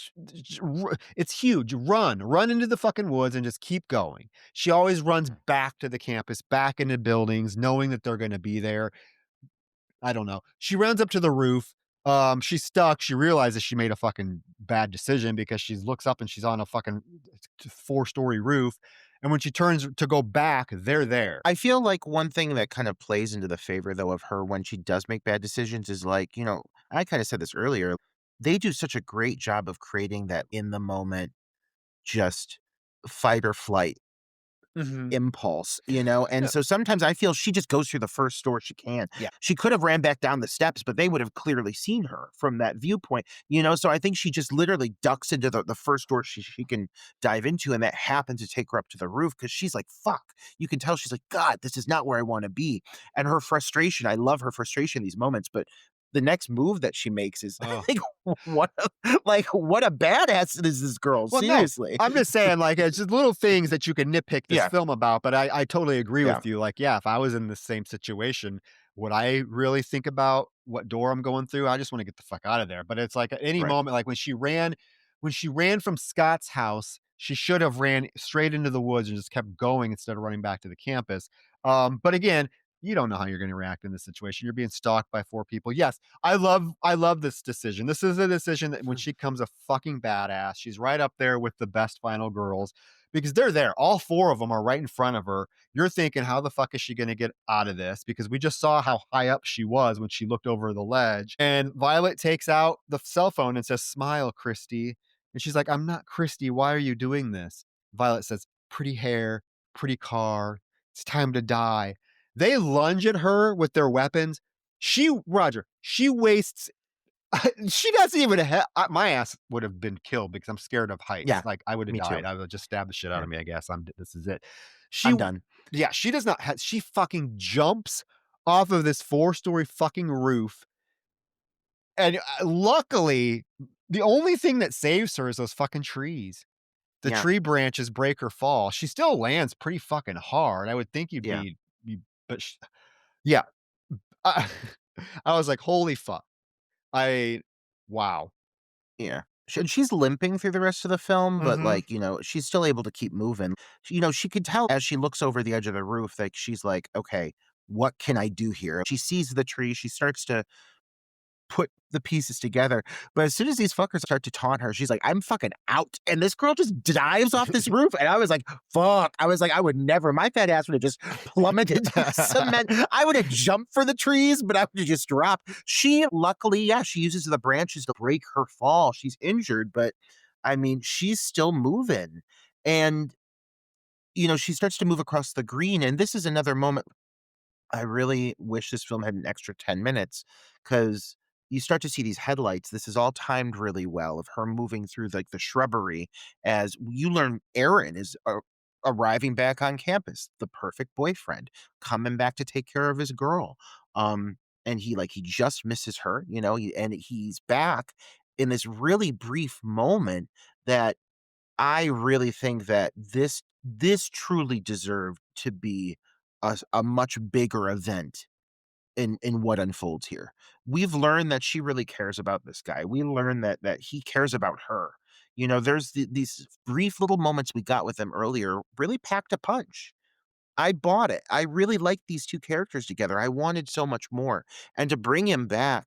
it's huge. Run into the fucking woods and just keep going. She always runs Mhm. back to the campus, back into buildings, knowing that they're going to be there. I don't know. She runs up to the roof. She's stuck. She realizes she made a fucking bad decision because she looks up and she's on a fucking 4-story roof. And when she turns to go back, they're there. I feel like one thing that kind of plays into the favor, though, of her when she does make bad decisions is like, I kind of said this earlier. They do such a great job of creating that in the moment, just fight or flight Mhm. impulse, and Yeah. so sometimes I feel she just goes through the first door she can. Yeah. She could have ran back down the steps, but they would have clearly seen her from that viewpoint, so I think she just literally ducks into the first door she can dive into, and that happened to take her up to the roof because she's like, fuck. You can tell she's like, God, this is not where I want to be. And her frustration, I love her frustration in these moments, but the next move that she makes is Oh. like, what a badass is this girl, Well, no, seriously. I'm just saying, like, it's just little things that you can nitpick this Yeah, film about, but I totally agree yeah, with you. Like, yeah, if I was in the same situation, would I really think about what door I'm going through? I just want to get the fuck out of there. But it's like at any right, moment, like when she ran from Scott's house, she should have ran straight into the woods and just kept going instead of running back to the campus. But again, you don't know how you're going to react in this situation. You're being stalked by 4 people. Yes, I love this decision. This is a decision that when she comes a fucking badass, she's right up there with the best final girls because they're there. All 4 of them are right in front of her. You're thinking, how the fuck is she going to get out of this? Because we just saw how high up she was when she looked over the ledge. And Violet takes out the cell phone and says, "Smile, Kristy." And she's like, "I'm not Kristy. Why are you doing this?" Violet says, "Pretty hair, pretty car. It's time to die." They lunge at her with their weapons. She wastes she doesn't even my ass would have been killed because I'm scared of heights. yeah, Like I would have me too. died. I would just stab the shit out Yeah, of me, I guess. This is it. She I'm done. Yeah, she does not she fucking jumps off of this 4-story fucking roof. And luckily, the only thing that saves her is those fucking trees. The Yeah, tree branches break her fall. She still lands pretty fucking hard. I would think you'd yeah, be you but yeah, I I was like, "Holy fuck." I wow. yeah. And she's limping through the rest of the film, but, Mhm. like, she's still able to keep moving. She could tell as she looks over the edge of the roof, like, she's like, "Okay, what can I do here?" She sees the tree, she starts to put the pieces together. But as soon as these fuckers start to taunt her, she's like, I'm fucking out. And this girl just dives off this roof. And I was like, fuck. I was like, I would never, my fat ass would have just plummeted to the cement. I would have jumped for the trees, but I would have just dropped. She luckily, yeah, she uses the branches to break her fall. She's injured, but I mean, she's still moving. And, she starts to move across the green. And this is another moment I really wish this film had an extra 10 minutes because you start to see these headlights. This is all timed really well of her moving through like the shrubbery as you learn Aaron is arriving back on campus, the perfect boyfriend, coming back to take care of his girl. And he just misses her, and he's back in this really brief moment that I really think that this truly deserved to be a much bigger event in what unfolds here. We've learned that she really cares about this guy. We learned that he cares about her. There's these brief little moments we got with them earlier really packed a punch. I bought it. I really liked these 2 characters together. I wanted so much more. And to bring him back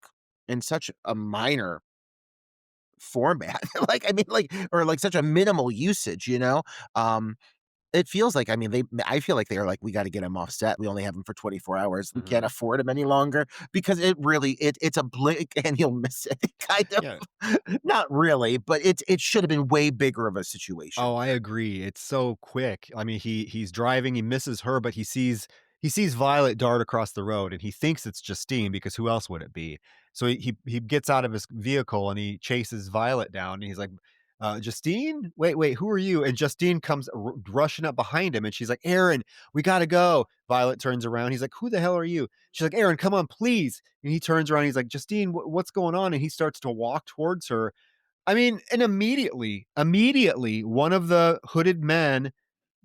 in such a minor format, like, I mean, like or like such a minimal usage, um, it feels like, I mean, I feel like they're like, "We gotta get him off set. We only have him for 24 hours. We can't Mhm. afford him any longer," because it's a blink and you'll miss it, kind Yeah. of. Not really, but it should have been way bigger of a situation. Oh, I agree. It's so quick. I mean, he's driving, he misses her, but he sees Violet dart across the road, and he thinks it's Justine because who else would it be? So he gets out of his vehicle and he chases Violet down, and he's like, "Justine? Wait, who are you?" And Justine comes rushing up behind him, and she's like, "Aaron, we gotta go." Violet turns around. He's like, "Who the hell are you?" She's like, "Aaron, come on, please." And he turns around. He's like, "Justine, what's going on?" And he starts to walk towards her. I mean, and immediately, one of the hooded men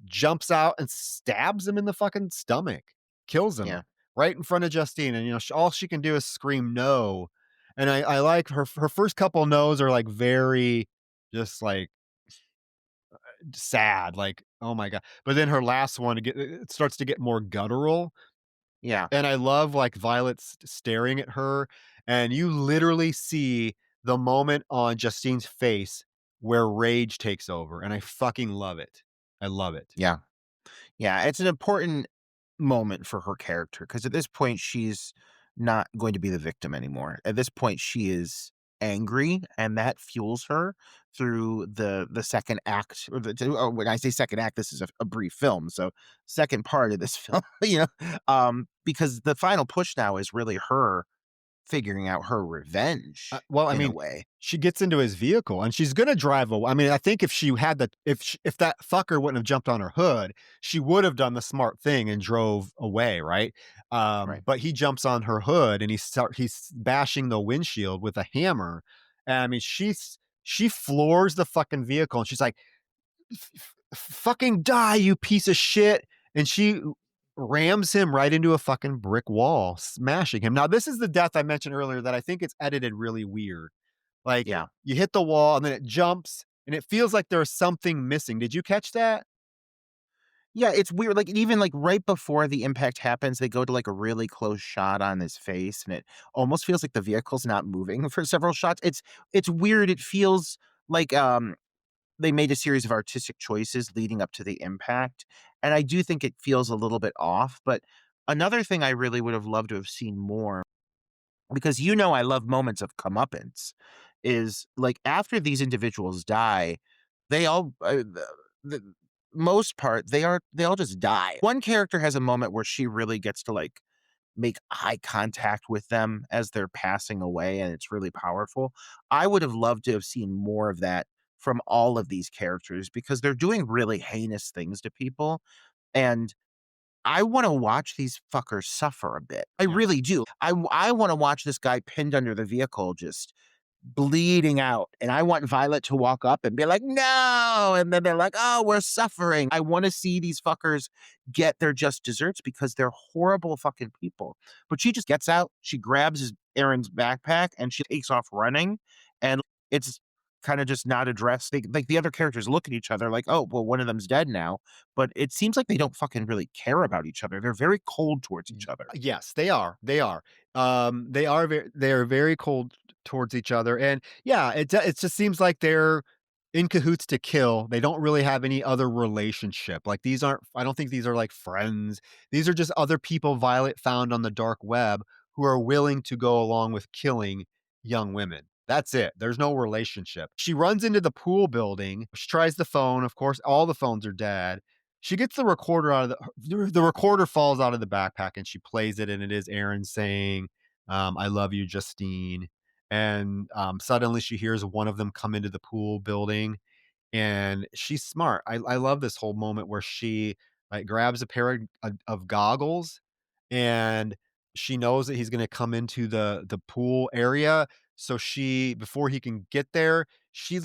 jumps out and stabs him in the fucking stomach, kills him Yeah, right in front of Justine. And, all she can do is scream no. And I like her first couple no's are like very just like sad, like, oh my God. But then her last one, it starts to get more guttural. Yeah. And I love, like, Violet staring at her, and you literally see the moment on Justine's face where rage takes over, and I fucking love it. I love it. Yeah. Yeah, it's an important moment for her character because at this point, she's not going to be the victim anymore. At this point, she is angry, and that fuels her through the second act. Or when I say second act, this is a brief film, so second part of this film, because the final push now is really her figuring out her revenge Well, I in a mean, way. she gets into his vehicle and she's gonna drive away. I mean, I think if she had the if that fucker wouldn't have jumped on her hood, she would have done the smart thing and drove away, right? Right. But he jumps on her hood and he's bashing the windshield with a hammer. And I mean, she floors the fucking vehicle and she's like, fucking die, you piece of shit. And she rams him right into a fucking brick wall, smashing him. Now, this is the death I mentioned earlier that I think it's edited really weird. Like, Yeah. you hit the wall and then it jumps and it feels like there's something missing. Did you catch that? Yeah, it's weird, like, even, like, right before the impact happens, they go to, like, a really close shot on his face, and it almost feels like the vehicle's not moving for several shots. It's weird, it feels like, they made a series of artistic choices leading up to the impact, and I do think it feels a little bit off, but another thing I really would have loved to have seen more, because I love moments of comeuppance, is, like, after these individuals die, they all, the most part, they all just die. One character has a moment where she really gets to, like, make eye contact with them as they're passing away, and it's really powerful. I would have loved to have seen more of that from all of these characters because they're doing really heinous things to people, and I wanna watch these fuckers suffer a bit. I Yeah. really do. I wanna watch this guy pinned under the vehicle just bleeding out, and I want Violet to walk up and be like, "No!" And then they're like, "Oh, we're suffering." I wanna see these fuckers get their just desserts because they're horrible fucking people. But she just gets out, she grabs Aaron's backpack, and she takes off running, and it's kinda just not addressed. The other characters look at each other like, "Oh, well, one of them's dead now," but it seems like they don't fucking really care about each other. They're very cold towards each other. Yes, they are. They are. They are very cold towards each other, and yeah, it just seems like they're in cahoots to kill. They don't really have any other relationship. Like these aren't. I don't think these are like friends. These are just other people Violet found on the dark web who are willing to go along with killing young women. That's it. There's no relationship. She runs into the pool building. She tries the phone. Of course, all the phones are dead. She gets the recorder out of the recorder falls out of the backpack and she plays it and it is Aaron saying, "I love you, Justine." And suddenly she hears one of them come into the pool building and she's smart. I love this whole moment where she like grabs a pair of goggles and she knows that he's going to come into the pool area. So she before he can get there, she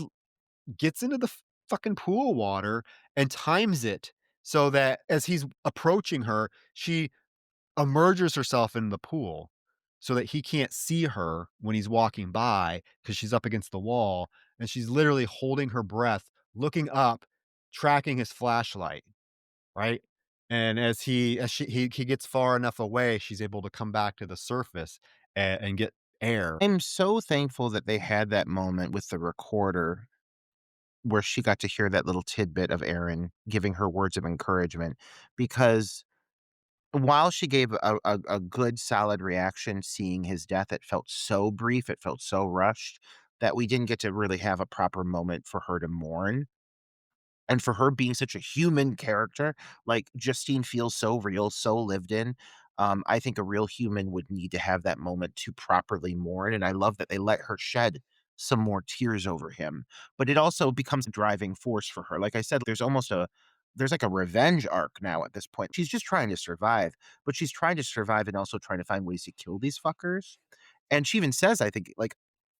gets into the fucking pool water and times it so that as he's approaching her, she emerges herself in the pool so that he can't see her when he's walking by because she's up against the wall and she's literally holding her breath, looking up, tracking his flashlight, right? And he gets far enough away, she's able to come back to the surface and get air. I'm so thankful that they had that moment with the recorder where she got to hear that little tidbit of Aaron giving her words of encouragement because while she gave a good solid reaction seeing his death, it felt so brief, it felt so rushed that we didn't get to really have a proper moment for her to mourn. And for her being such a human character, like, Justine feels so real, so lived in. I think a real human would need to have that moment to properly mourn, and I love that they let her shed some more tears over him. But it also becomes a driving force for her. Like I said, there's like a revenge arc now at this point. She's just trying to survive, but she's trying to survive and also trying to find ways to kill these fuckers. And she even says, I think, like,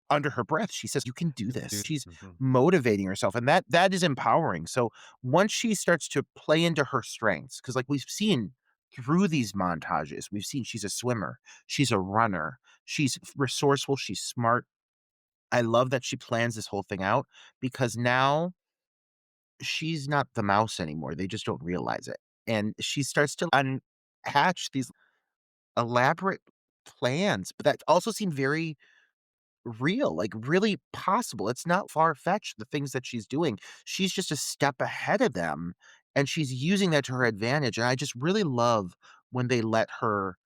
under her breath, she says, "You can do this." Dude, She's mhm. motivating herself, and that is empowering. So once she starts to play into her strengths, because like we've seen through these montages, we've seen she's a swimmer, she's a runner, she's resourceful, she's smart. I love that she plans this whole thing out because now she's not the mouse anymore. They just don't realize it. And she starts to unhatch these. elaborate plans, but that also seem very real, like, really possible. It's not far-fetched, the things that she's doing. She's just a step ahead of them, and she's using that to her advantage, and I just really love when they let her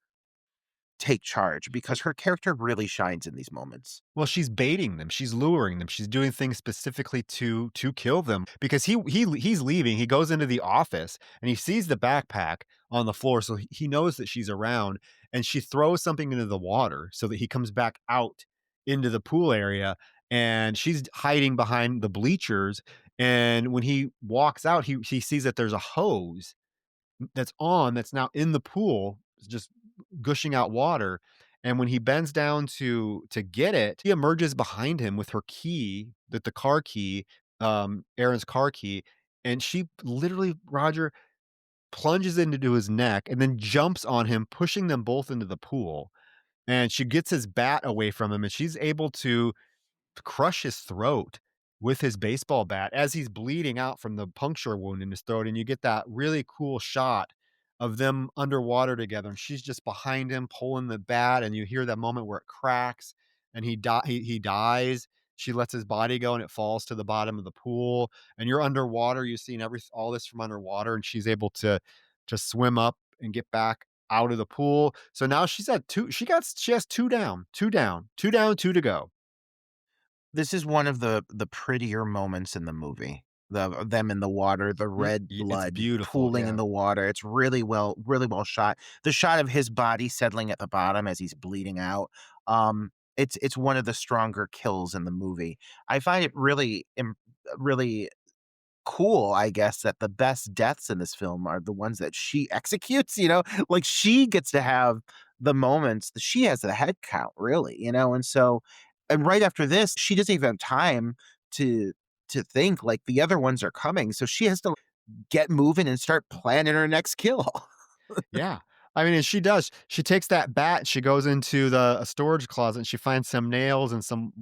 take charge because her character really shines in these moments. Well, she's baiting them, she's luring them, she's doing things specifically to kill them because he's leaving, he goes into the office and he sees the backpack on the floor, so he knows that she's around, and she throws something into the water so that he comes back out into the pool area, and she's hiding behind the bleachers, and when he walks out, he sees that there's a hose that's now in the pool, just gushing out water. And when he bends down to get it, she emerges behind him with her key, that the car key, Aaron's car key, and she literally, Roger, plunges into his neck and then jumps on him, pushing them both into the pool. And she gets his bat away from him, and she's able to crush his throat with his baseball bat as he's bleeding out from the puncture wound in his throat, and you get that really cool shot of them underwater together, and she's just behind him pulling the bat, and you hear that moment where it cracks and he dies. She lets his body go and it falls to the bottom of the pool, and you're underwater, you're seeing all this from underwater, and she's able to swim up and get back out of the pool. So now she's at 2, she has 2 down, 2 down, 2 down, 2 to go. This is one of the prettier moments in the movie. Them in the water, the red It's blood beautiful, pooling in yeah. the water. It's really well shot. The shot of his body settling at the bottom as he's bleeding out, it's one of the stronger kills in the movie. I find it really cool, I guess, that the best deaths in this film are the ones that she executes, you know? Like, she gets to have the moments she has the head count, really, you know? And so and right after this, she doesn't even have time to think, like, the other ones are coming, so she has to get moving and start planning her next kill. Yeah. I mean, and she does. She takes that bat, she goes into the a storage closet, and she finds some nails and some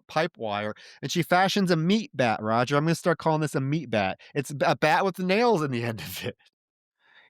pipe wire, and she fashions a meat bat, Roger. I'm gonna start calling this a meat bat. It's a bat with the nails in the end of it.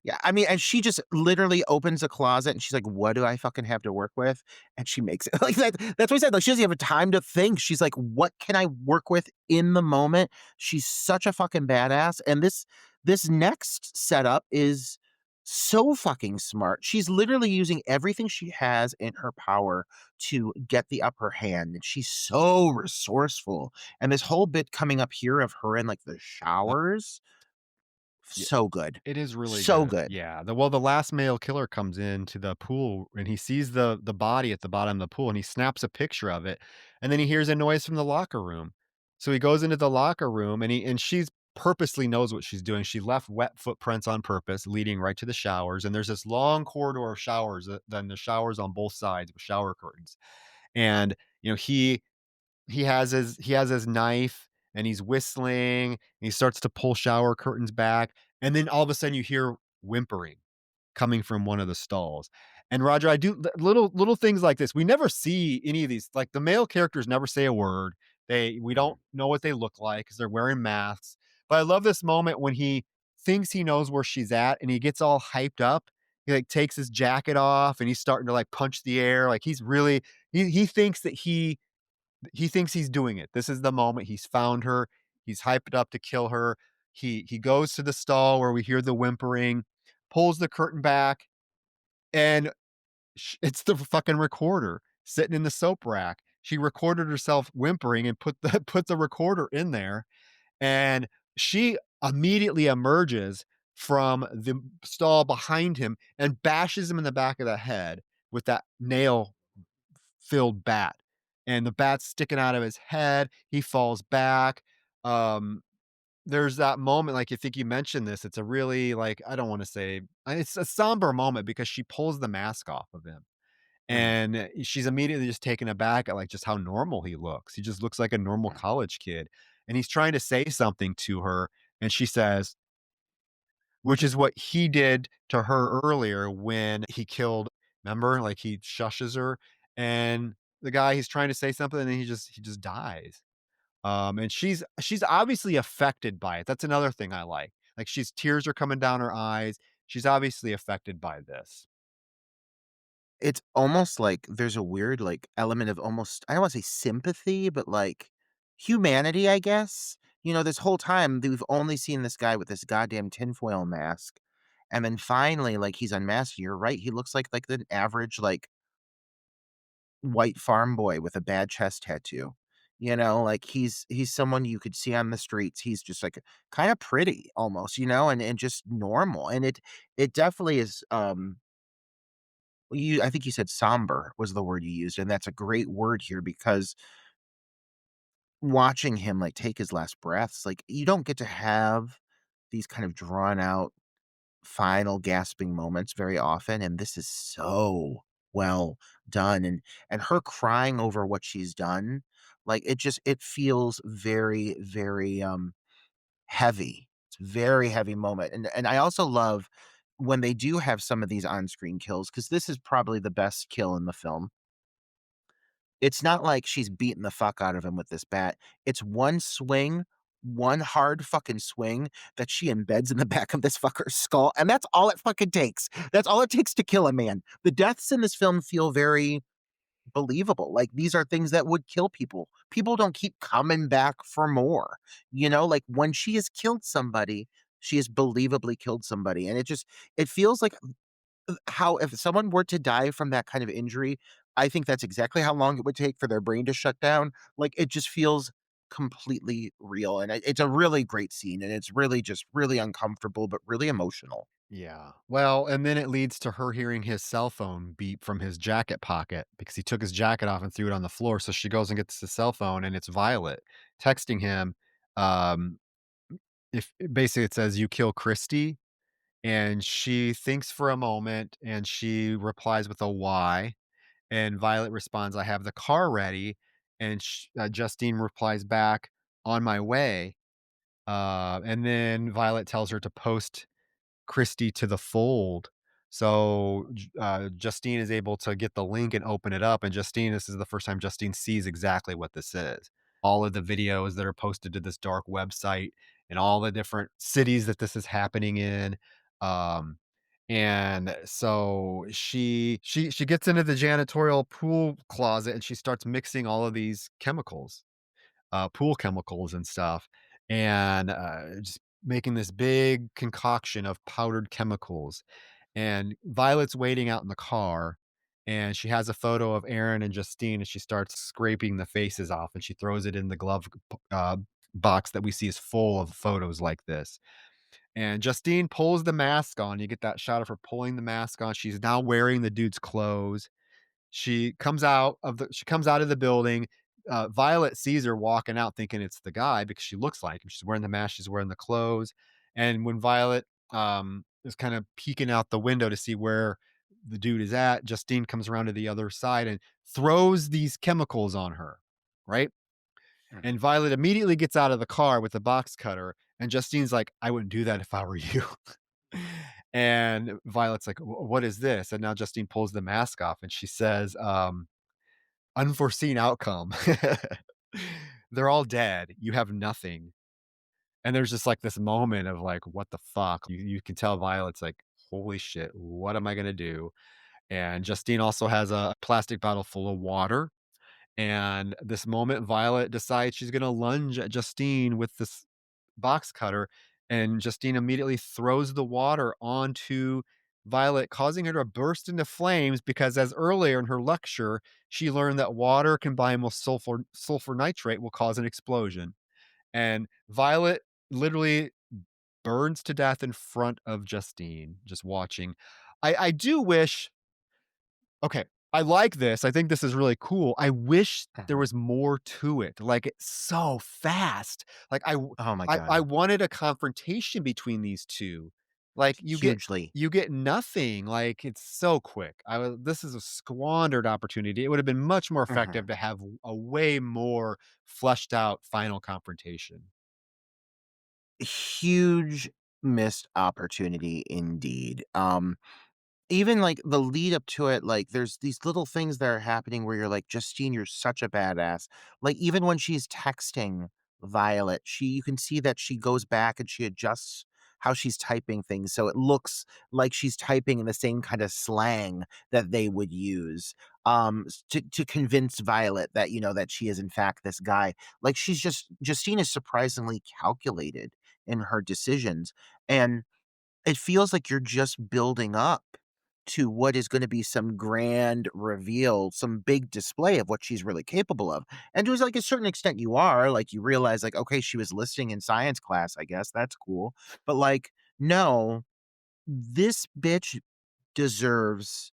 Yeah, I mean, and she just literally opens a closet and she's like, "What do I fucking have to work with?" And she makes it like that. That's what I said. Like she doesn't have a time to think. She's like, "What can I work with in the moment?" She's such a fucking badass. And this next setup is so fucking smart. She's literally using everything she has in her power to get the upper hand. And she's so resourceful. And this whole bit coming up here of her in like the showers, Yeah, so good. it is really So good. good. Yeah. The last male killer comes into the pool and he sees the body at the bottom of the pool and he snaps a picture of it. And then he hears a noise from the locker room. So he goes into the locker room and she's purposely knows what she's doing. She left wet footprints on purpose, leading right to the showers. And there's this long corridor of showers, then the showers on both sides with shower curtains. And you know, he has his knife and he's whistling and he starts to pull shower curtains back, and then all of a sudden you hear whimpering coming from one of the stalls. And Roger, I do little things like this. We never see any of these. Like the male characters never say a word. We don't know what they look like because they're wearing masks. But I love this moment when he thinks he knows where she's at and he gets all hyped up. He like takes his jacket off and he's starting to like punch the air. Like he's really he thinks that he thinks he's doing it. This is the moment. He's found her. He's hyped up to kill her. He goes to the stall where we hear the whimpering, pulls the curtain back, and it's the fucking recorder sitting in the soap rack. She recorded herself whimpering and put the put the recorder in there, and she immediately emerges from the stall behind him and bashes him in the back of the head with that nail filled bat, and the bat's sticking out of his head. He falls back. Um, there's that moment, like I think you mentioned this. It's a really like I don't want to say it's a somber moment because she pulls the mask off of him, Mm. and she's immediately just taken aback at like just how normal he looks. He just looks like a normal college kid, and he's trying to say something to her, and she says, which is what he did to her earlier when he killed, remember? Like, he shushes her, and the guy, he's trying to say something, and then he just dies. And she's obviously affected by it. That's another thing I like. Like, she's tears are coming down her eyes. She's obviously affected by this. It's almost like there's a weird, like, element of almost I don't wanna say sympathy, but, like, humanity, I guess? You know, this whole time, we've only seen this guy with this goddamn tinfoil mask, and then finally, like, he's unmasked, you're right, he looks like an average, like, white farm boy with a bad chest tattoo. You know, like, he's someone you could see on the streets, he's just, like, kinda pretty almost, you know, and just normal, and it definitely is, you I think you said somber was the word you used, and that's a great word here because watching him, like, take his last breaths, like, you don't get to have these kind of drawn out final gasping moments very often, and this is so well done, and her crying over what she's done, like, it feels very, very, heavy. It's a very heavy moment, and I also love when they do have some of these on-screen kills because this is probably the best kill in the film. It's not like she's beating the fuck out of him with this bat. It's one swing, one hard fucking swing that she embeds in the back of this fucker's skull, and that's all it fucking takes. That's all it takes to kill a man. The deaths in this film feel very believable. Like, these are things that would kill people. People don't keep coming back for more. You know, like, when she has killed somebody, she has believably killed somebody, and it feels like how if someone were to die from that kind of injury, I think that's exactly how long it would take for their brain to shut down. Like, it just feels completely real, and it's a really great scene, and it's really just really uncomfortable, but really emotional. Yeah. Well, and then it leads to her hearing his cell phone beep from his jacket pocket because he took his jacket off and threw it on the floor. So she goes and gets the cell phone and it's Violet texting him. Um, if basically it says, "You kill Kristy," and she thinks for a moment and she replies with a Y. And Violet responds, "I have the car ready." And Justine replies back, "On my way." And then Violet tells her to post Kristy to the fold. So Justine is able to get the link and open it up. And Justine, this is the first time Justine sees exactly what this is. All of the videos that are posted to this dark website and all the different cities that this is happening in. Um, and so she gets into the janitorial pool closet and she starts mixing all of these chemicals, pool chemicals and stuff, and just making this big concoction of powdered chemicals. And Violet's waiting out in the car, and she has a photo of Aaron and Justine, and she starts scraping the faces off, and she throws it in the glove box that we see is full of photos like this. And Justine pulls the mask on. You get that shot of her pulling the mask on. She's now wearing the dude's clothes. She comes out of the building. Violet sees her walking out thinking it's the guy because she looks like him. She's wearing the mask, she's wearing the clothes. And when Violet is kind of peeking out the window to see where the dude is at, Justine comes around to the other side and throws these chemicals on her, right? Mm. And Violet immediately gets out of the car with the box cutter, and Justine's like, "I wouldn't do that if I were you." And Violet's like, What is this?" And now Justine pulls the mask off and she says, "Unforeseen outcome. They're all dead. You have nothing." And there's just like this moment of like, what the fuck? You can tell Violet's like, holy shit, what am I gonna do? And Justine also has a plastic bottle full of water. And this moment, Violet decides she's gonna lunge at Justine with this box cutter, and Justine immediately throws the water onto Violet, causing her to burst into flames because, as earlier in her lecture, she learned that water combined with sulfur nitrate will cause an explosion. And Violet literally burns to death in front of Justine, just watching. I do wish Okay, I like this, I think this is really cool. I wish there Mhm. was more to it, like, it's so fast. Like, Oh my I god. wanted a confrontation between these 2. Like, Hugely. you get nothing, like, it's so quick. This is a squandered opportunity. It would have been much more effective Mhm. to have a way more fleshed out final confrontation. Huge missed opportunity indeed. Even, like, the lead up to it, like, there's these little things that are happening where you're like, "Justine, you're such a badass." Like, even when she's texting Violet, she you can see that she goes back and she adjusts how she's typing things so it looks like she's typing in the same kind of slang that they would use to convince Violet that that she is in fact this guy. Like Justine is surprisingly calculated in her decisions, and it feels like you're just building up to what is going to be some grand reveal, some big display of what she's really capable of. And to like a certain extent you are, like you realize like okay, she was listening in science class, I guess that's cool. But like no, this bitch deserves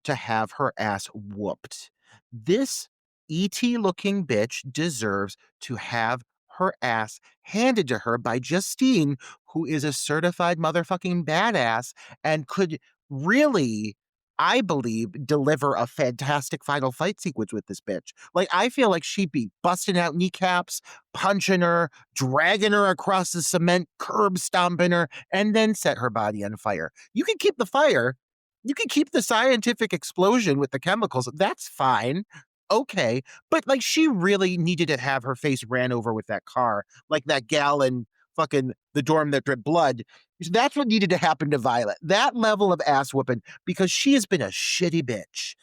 to have her ass whooped. This ET looking bitch deserves to have her ass handed to her by Justine, who is a certified motherfucking badass and could really, I believe, deliver a fantastic final fight sequence with this bitch. Like, I feel like she'd be busting out kneecaps, punching her, dragging her across the cement, curb stomping her, and then set her body on fire. You can keep the fire, you can keep the scientific explosion with the chemicals. That's fine. Okay. But like she really needed to have her face ran over with that car, like that gal in fucking the dorm that dripped blood. That's what needed to happen to Violet. That level of ass whooping, because she has been a shitty bitch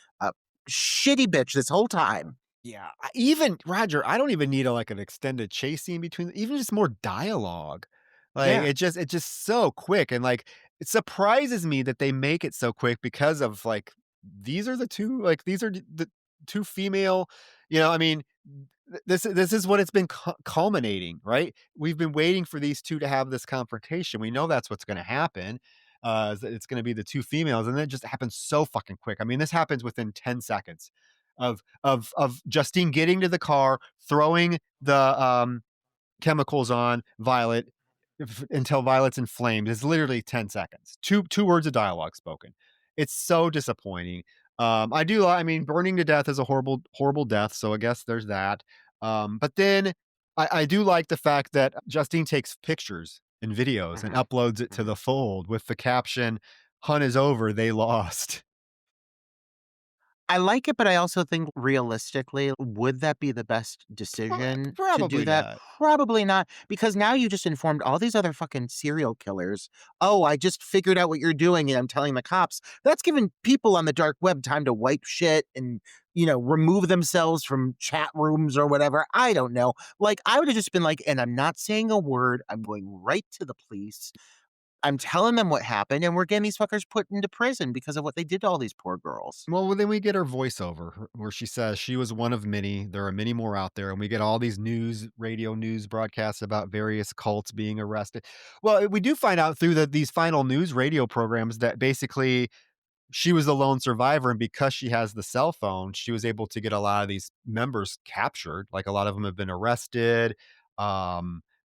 this whole time. Yeah, even Roger, I don't even need like an extended chase scene between even just more dialogue. Like Yeah. it's just so quick and like it surprises me that they make it so quick because of like these are the two like these are the two female, I mean this is what it's been culminating, right? We've been waiting for these two to have this confrontation. We know that's what's going to happen. Is that it's going to be the two females and then it just happens so fucking quick. I mean, this happens within 10 seconds of Justine getting to the car, throwing the chemicals on Violet until Violet's inflamed. It's literally 10 seconds. Two words of dialogue spoken. It's so disappointing. I mean, burning to death is a horrible, horrible death. So I guess there's that. But then I do like the fact that Justine takes pictures and videos and Mhm, uploads it to mhm. the fold with the caption, "Hunt is over. They lost." I like it, but I also think realistically, would that be the best decision to do Probably that? not. Probably not, because now you just informed all these other fucking serial killers. Oh, I just figured out what you're doing and I'm telling the cops. That's giving people on the dark web time to wipe shit and, remove themselves from chat rooms or whatever. I don't know. Like, I would have just been like, and I'm not saying a word. I'm going right to the police. I'm telling them what happened, and we're getting these fuckers put into prison because of what they did to all these poor girls. Well, then we get her voiceover where she says she was one of many. There are many more out there. And we get all these radio news broadcasts about various cults being arrested. Well, we do find out through these final news radio programs that basically she was the lone survivor. And because she has the cell phone, she was able to get a lot of these members captured. Like a lot of them have been arrested.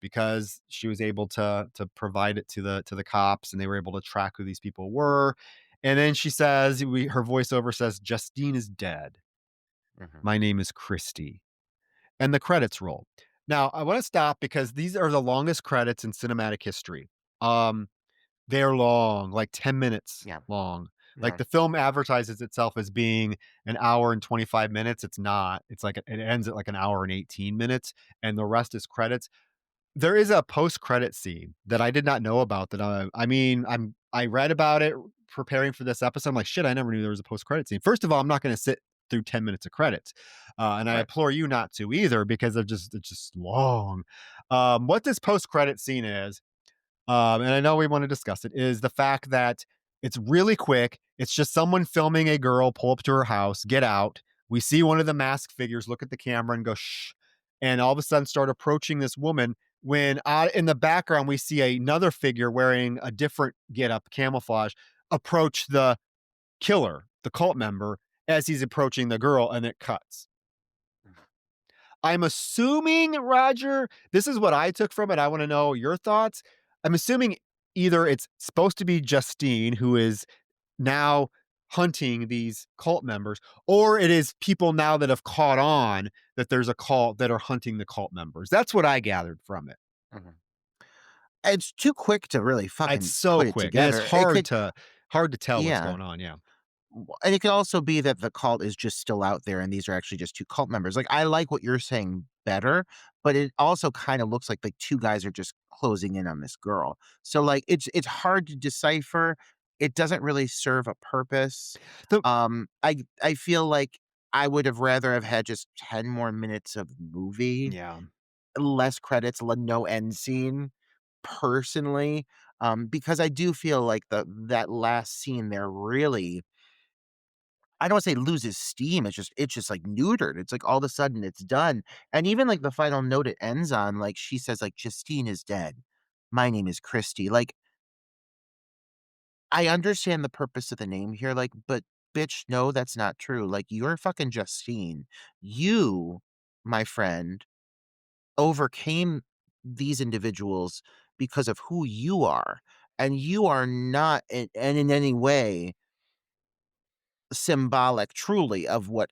Because she was able to provide it to the cops and they were able to track who these people were. And then she says, her voiceover says, Justine is dead. Mhm. My name is Kristy. And the credits roll. Now, I want to stop because these are the longest credits in cinematic history. Um, they're long, like 10 minutes Yeah. long. Like Yeah. the film advertises itself as being an hour and 25 minutes. It's not. It's like it ends at like an hour and 18 minutes, and the rest is credits. There is a post-credit scene that I did not know about that I mean, I read about it preparing for this episode. I'm like, "Shit, I never knew there was a post-credit scene." First of all, I'm not gonna sit through 10 minutes of credits, and I Right. implore you not to either because it's just long. What this post-credit scene is, and I know we want to discuss it, is the fact that it's really quick. It's just someone filming a girl pull up to her house, get out. We see one of the masked figures look at the camera and go, shh. And all of a sudden start approaching this woman. When in the background, we see another figure wearing a different get up, camouflage, approach the killer, the cult member, as he's approaching the girl, and it cuts. I'm assuming, Roger, this is what I took from it. I want to know your thoughts. I'm assuming either it's supposed to be Justine, who is now hunting these cult members, or it is people now that have caught on that there's a cult that are hunting the cult members. That's what I gathered from it. Mhm. It's too quick to really It's fucking so put it quick and it's together. It could hard to tell what's yeah. going on. Yeah. And it could also be that the cult is just still out there and these are actually just 2 cult members. Like, I like what you're saying better, but it also kind of looks like two guys are just closing in on this girl. So like it's hard to decipher. It doesn't really serve a purpose. The I feel like I would have rather have had just 10 more minutes of movie, yeah. less credits, no end scene, personally, because I do feel like that last scene there really, I don't wanna say loses steam, it's just, like, neutered. It's like all of a sudden it's done, and even, like, the final note it ends on, like, she says, like, "Justine is dead. My name is Kristy." Like, I understand the purpose of the name here, like, but bitch, no, that's not true. Like, you're fucking Justine. You, my friend, overcame these individuals because of who you are, and you are not in any way symbolic truly of what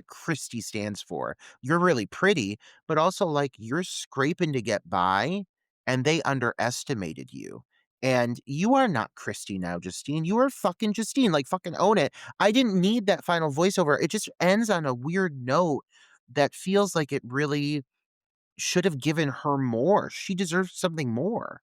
Christie stands for. You're really pretty, but also, like, you're scraping to get by, and they underestimated you. And you are not Christie now, Justine. You are fucking Justine, like, fucking own it. I didn't need that final voiceover. It just ends on a weird note that feels like it really should have given her more. She deserves something more.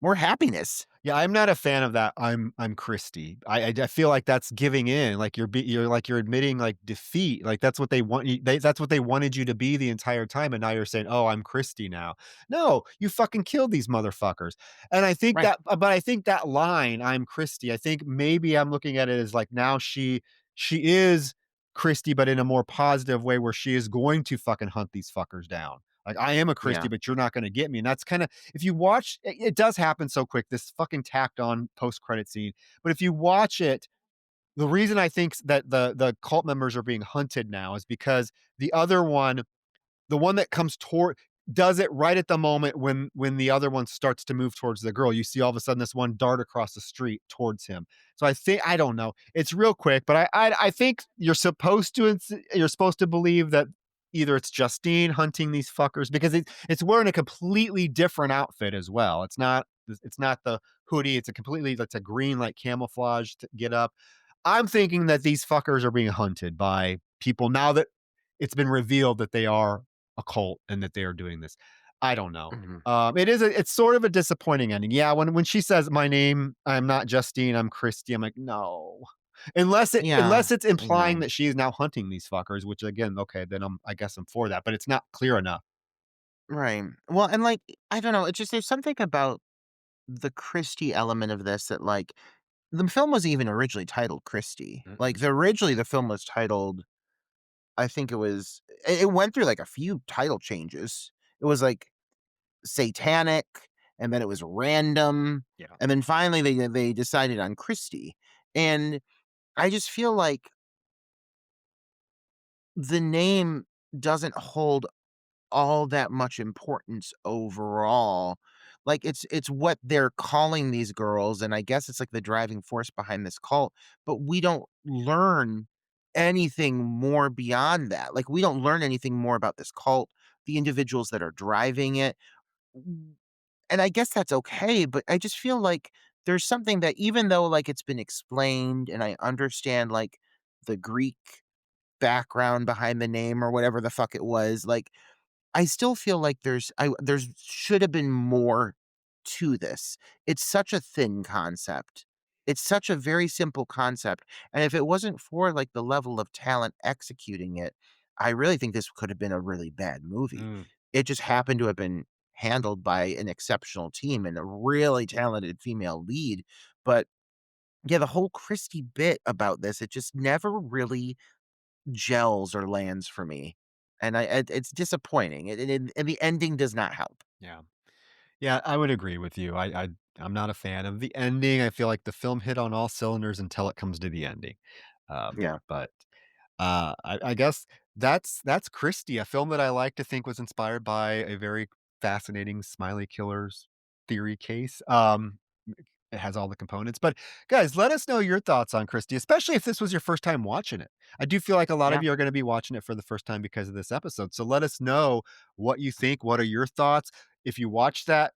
More happiness. Yeah, I'm not a fan of that. I'm Christy. I feel like that's giving in. Like you're like you're admitting like defeat. Like that's what they want you. That's what they wanted you to be the entire time, and now you're saying, "Oh, I'm Christy now." No, you fucking killed these motherfuckers. And I think Right. that, but I think that line, "I'm Christy." I think maybe I'm looking at it as like now she is Christy, but in a more positive way, where she is going to fucking hunt these fuckers down. Like I am a Christy, Yeah. but you're not going to get me. And that's kind of, if you watch, it does happen so quick. This fucking tacked on post credit scene. But if you watch it, the reason I think that the cult members are being hunted now is because the other one, the one that comes toward, does it right at the moment when the other one starts to move towards the girl. You see all of a sudden this one dart across the street towards him. So I think, I don't know. It's real quick, but I think you're supposed to believe that either it's Justine hunting these fuckers, because it's wearing a completely different outfit as well. It's not the hoodie. It's a green like camouflage to get up. I'm thinking that these fuckers are being hunted by people now that it's been revealed that they are a cult and that they are doing this. I don't know. Mhm. It's sort of a disappointing ending. Yeah, when she says my name, I'm not Justine, I'm Christy. I'm like, no. Yeah, Unless it's I implying know. that she is now hunting these fuckers, which again, okay, then I guess I'm for that, but it's not clear enough. Right. Well, and, like, I don't know, it's just there's something about the Christie element of this that, like, the film was even originally titled Christie. Like, Mm-mm. originally, the film was titled, I think it went through, like, a few title changes. It was, like, Satanic, and then it was Random, Yeah. and then finally they decided on Christie. And I just feel like the name doesn't hold all that much importance overall. Like, it's what they're calling these girls, and I guess it's, like, the driving force behind this cult, but we don't learn anything more beyond that. Like, we don't learn anything more about this cult, the individuals that are driving it, w and I guess that's okay, but I just feel like there's something that even though, like, it's been explained and I understand, like, the Greek background behind the name or whatever the fuck it was, like, I still feel like there's should have been more to this. It's such a thin concept. It's such a very simple concept, and if it wasn't for, like, the level of talent executing it, I really think this could have been a really bad movie. Mm, It just happened to have been handled by an exceptional team and a really talented female lead, but, yeah, the whole Christie bit about this, it just never really gels or lands for me, and it's disappointing, and the ending does not help. yeah. Yeah, I would agree with you. I'm not a fan of the ending. I feel like the film hit on all cylinders until it comes to the ending. Yeah, But I guess that's Christie, a film that I like to think was inspired by a very fascinating Smiley Killers theory case. It has all the components. But guys, let us know your thoughts on Christie, especially if this was your first time watching it. I do feel like a lot yeah, of you are going to be watching it for the first time because of this episode. So let us know what you think. What are your thoughts? If you watch that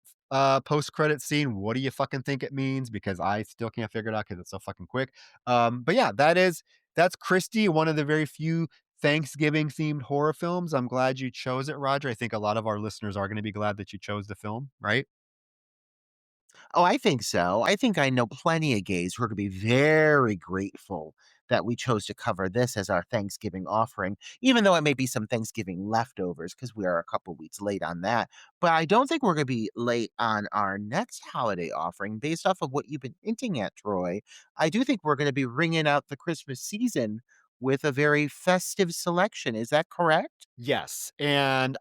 post credit scene, what do you fucking think it means? Because I still can't figure it out because it's so fucking quick. But yeah, that's Christie, one of the very few Thanksgiving themed horror films. I'm glad you chose it, Roger. I think a lot of our listeners are going to be glad that you chose the film, right? Oh, I think so. I think I know plenty of gays who are going to be very grateful that we chose to cover this as our Thanksgiving offering, even though it may be some Thanksgiving leftovers because we are a couple weeks late on that. But I don't think we're going to be late on our next holiday offering based off of what you've been hinting at, Troy. I do think we're going to be ringing out the Christmas season with a very festive selection. Is that correct? Yes. And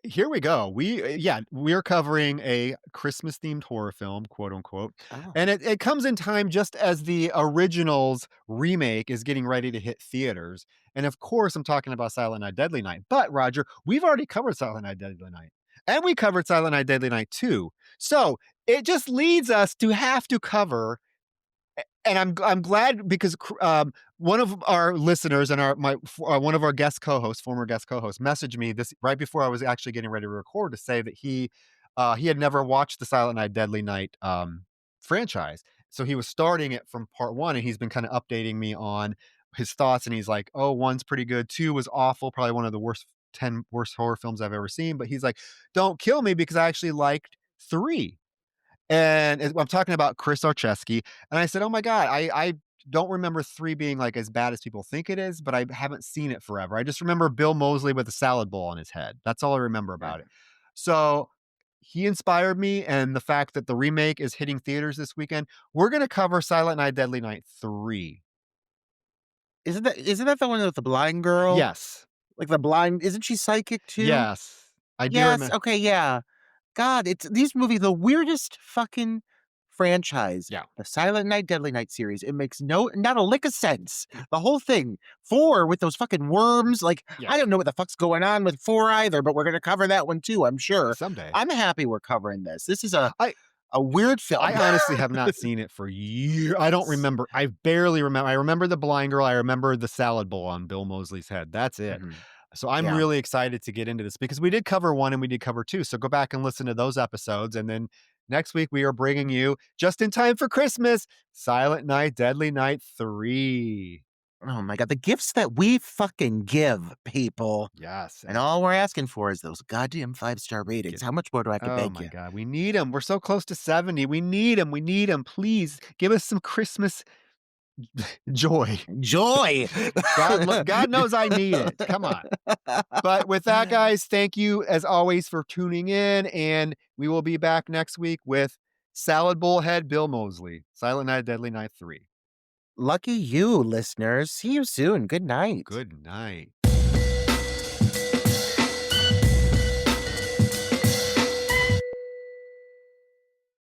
here we go. Yeah, we're covering a Christmas themed horror film, quote unquote. Oh, And it comes in time just as the original's remake is getting ready to hit theaters. And of course, I'm talking about Silent Night, Deadly Night. But Roger, we've already covered Silent Night, Deadly Night. And we covered Silent Night, Deadly Night 2. So it just leads us to have to cover and I'm glad because one of our listeners and one of our guest co-hosts, former guest co-host, messaged me this right before I was actually getting ready to record to say that he had never watched the Silent Night Deadly Night franchise, so he was starting it from part one, and he's been kind of updating me on his thoughts, and he's like, "Oh, one's pretty good, two was awful, probably one of the worst 10 worst horror films I've ever seen," but he's like, "Don't kill me because I actually liked three." And I'm talking about Chris Archeski, and I said, "Oh my god, I don't remember 3 being, like, as bad as people think it is, but I haven't seen it forever. I just remember Bill Moseley with a salad bowl on his head. That's all I remember about it." So, he inspired me, and the fact that the remake is hitting theaters this weekend, we're gonna cover Silent Night, Deadly Night 3. isn't that the one with the blind girl? Yes. Like the blind, isn't she psychic too? Yes. I do Yes, remember. okay, yeah. God, it's these movies, the weirdest fucking franchise. Yeah. The Silent Night, Deadly Night series. It makes not a lick of sense. The whole thing. 4 with those fucking worms. Like, Yeah. I don't know what the fuck's going on with 4 either, but we're gonna cover that one too, I'm sure. Someday. I'm happy we're covering this. This is I a weird film. I honestly have not seen it for years. I don't remember. I barely remember. I remember the blind girl. I remember the salad bowl on Bill Moseley's head. That's it. Mhm. So I'm Yeah. really excited to get into this because we did cover 1 and we did cover 2. So go back and listen to those episodes. And then next week we are bringing you just in time for Christmas, Silent Night, Deadly Night 3. Oh my god, the gifts that we fucking give people. Yes. And all we're asking for is those goddamn 5-star ratings. Get- How much more do I have to Oh beg my you? God. We need them. We're so close to 70. We need them. We need them. Please give us some Christmas joy. Joy! God knows I need it. Come on. But with that, guys, thank you as always for tuning in. And we will be back next week with Salad Bowl Head Bill Moseley, Silent Night, Deadly Night 3. Lucky you, listeners. See you soon. Good night. Good night.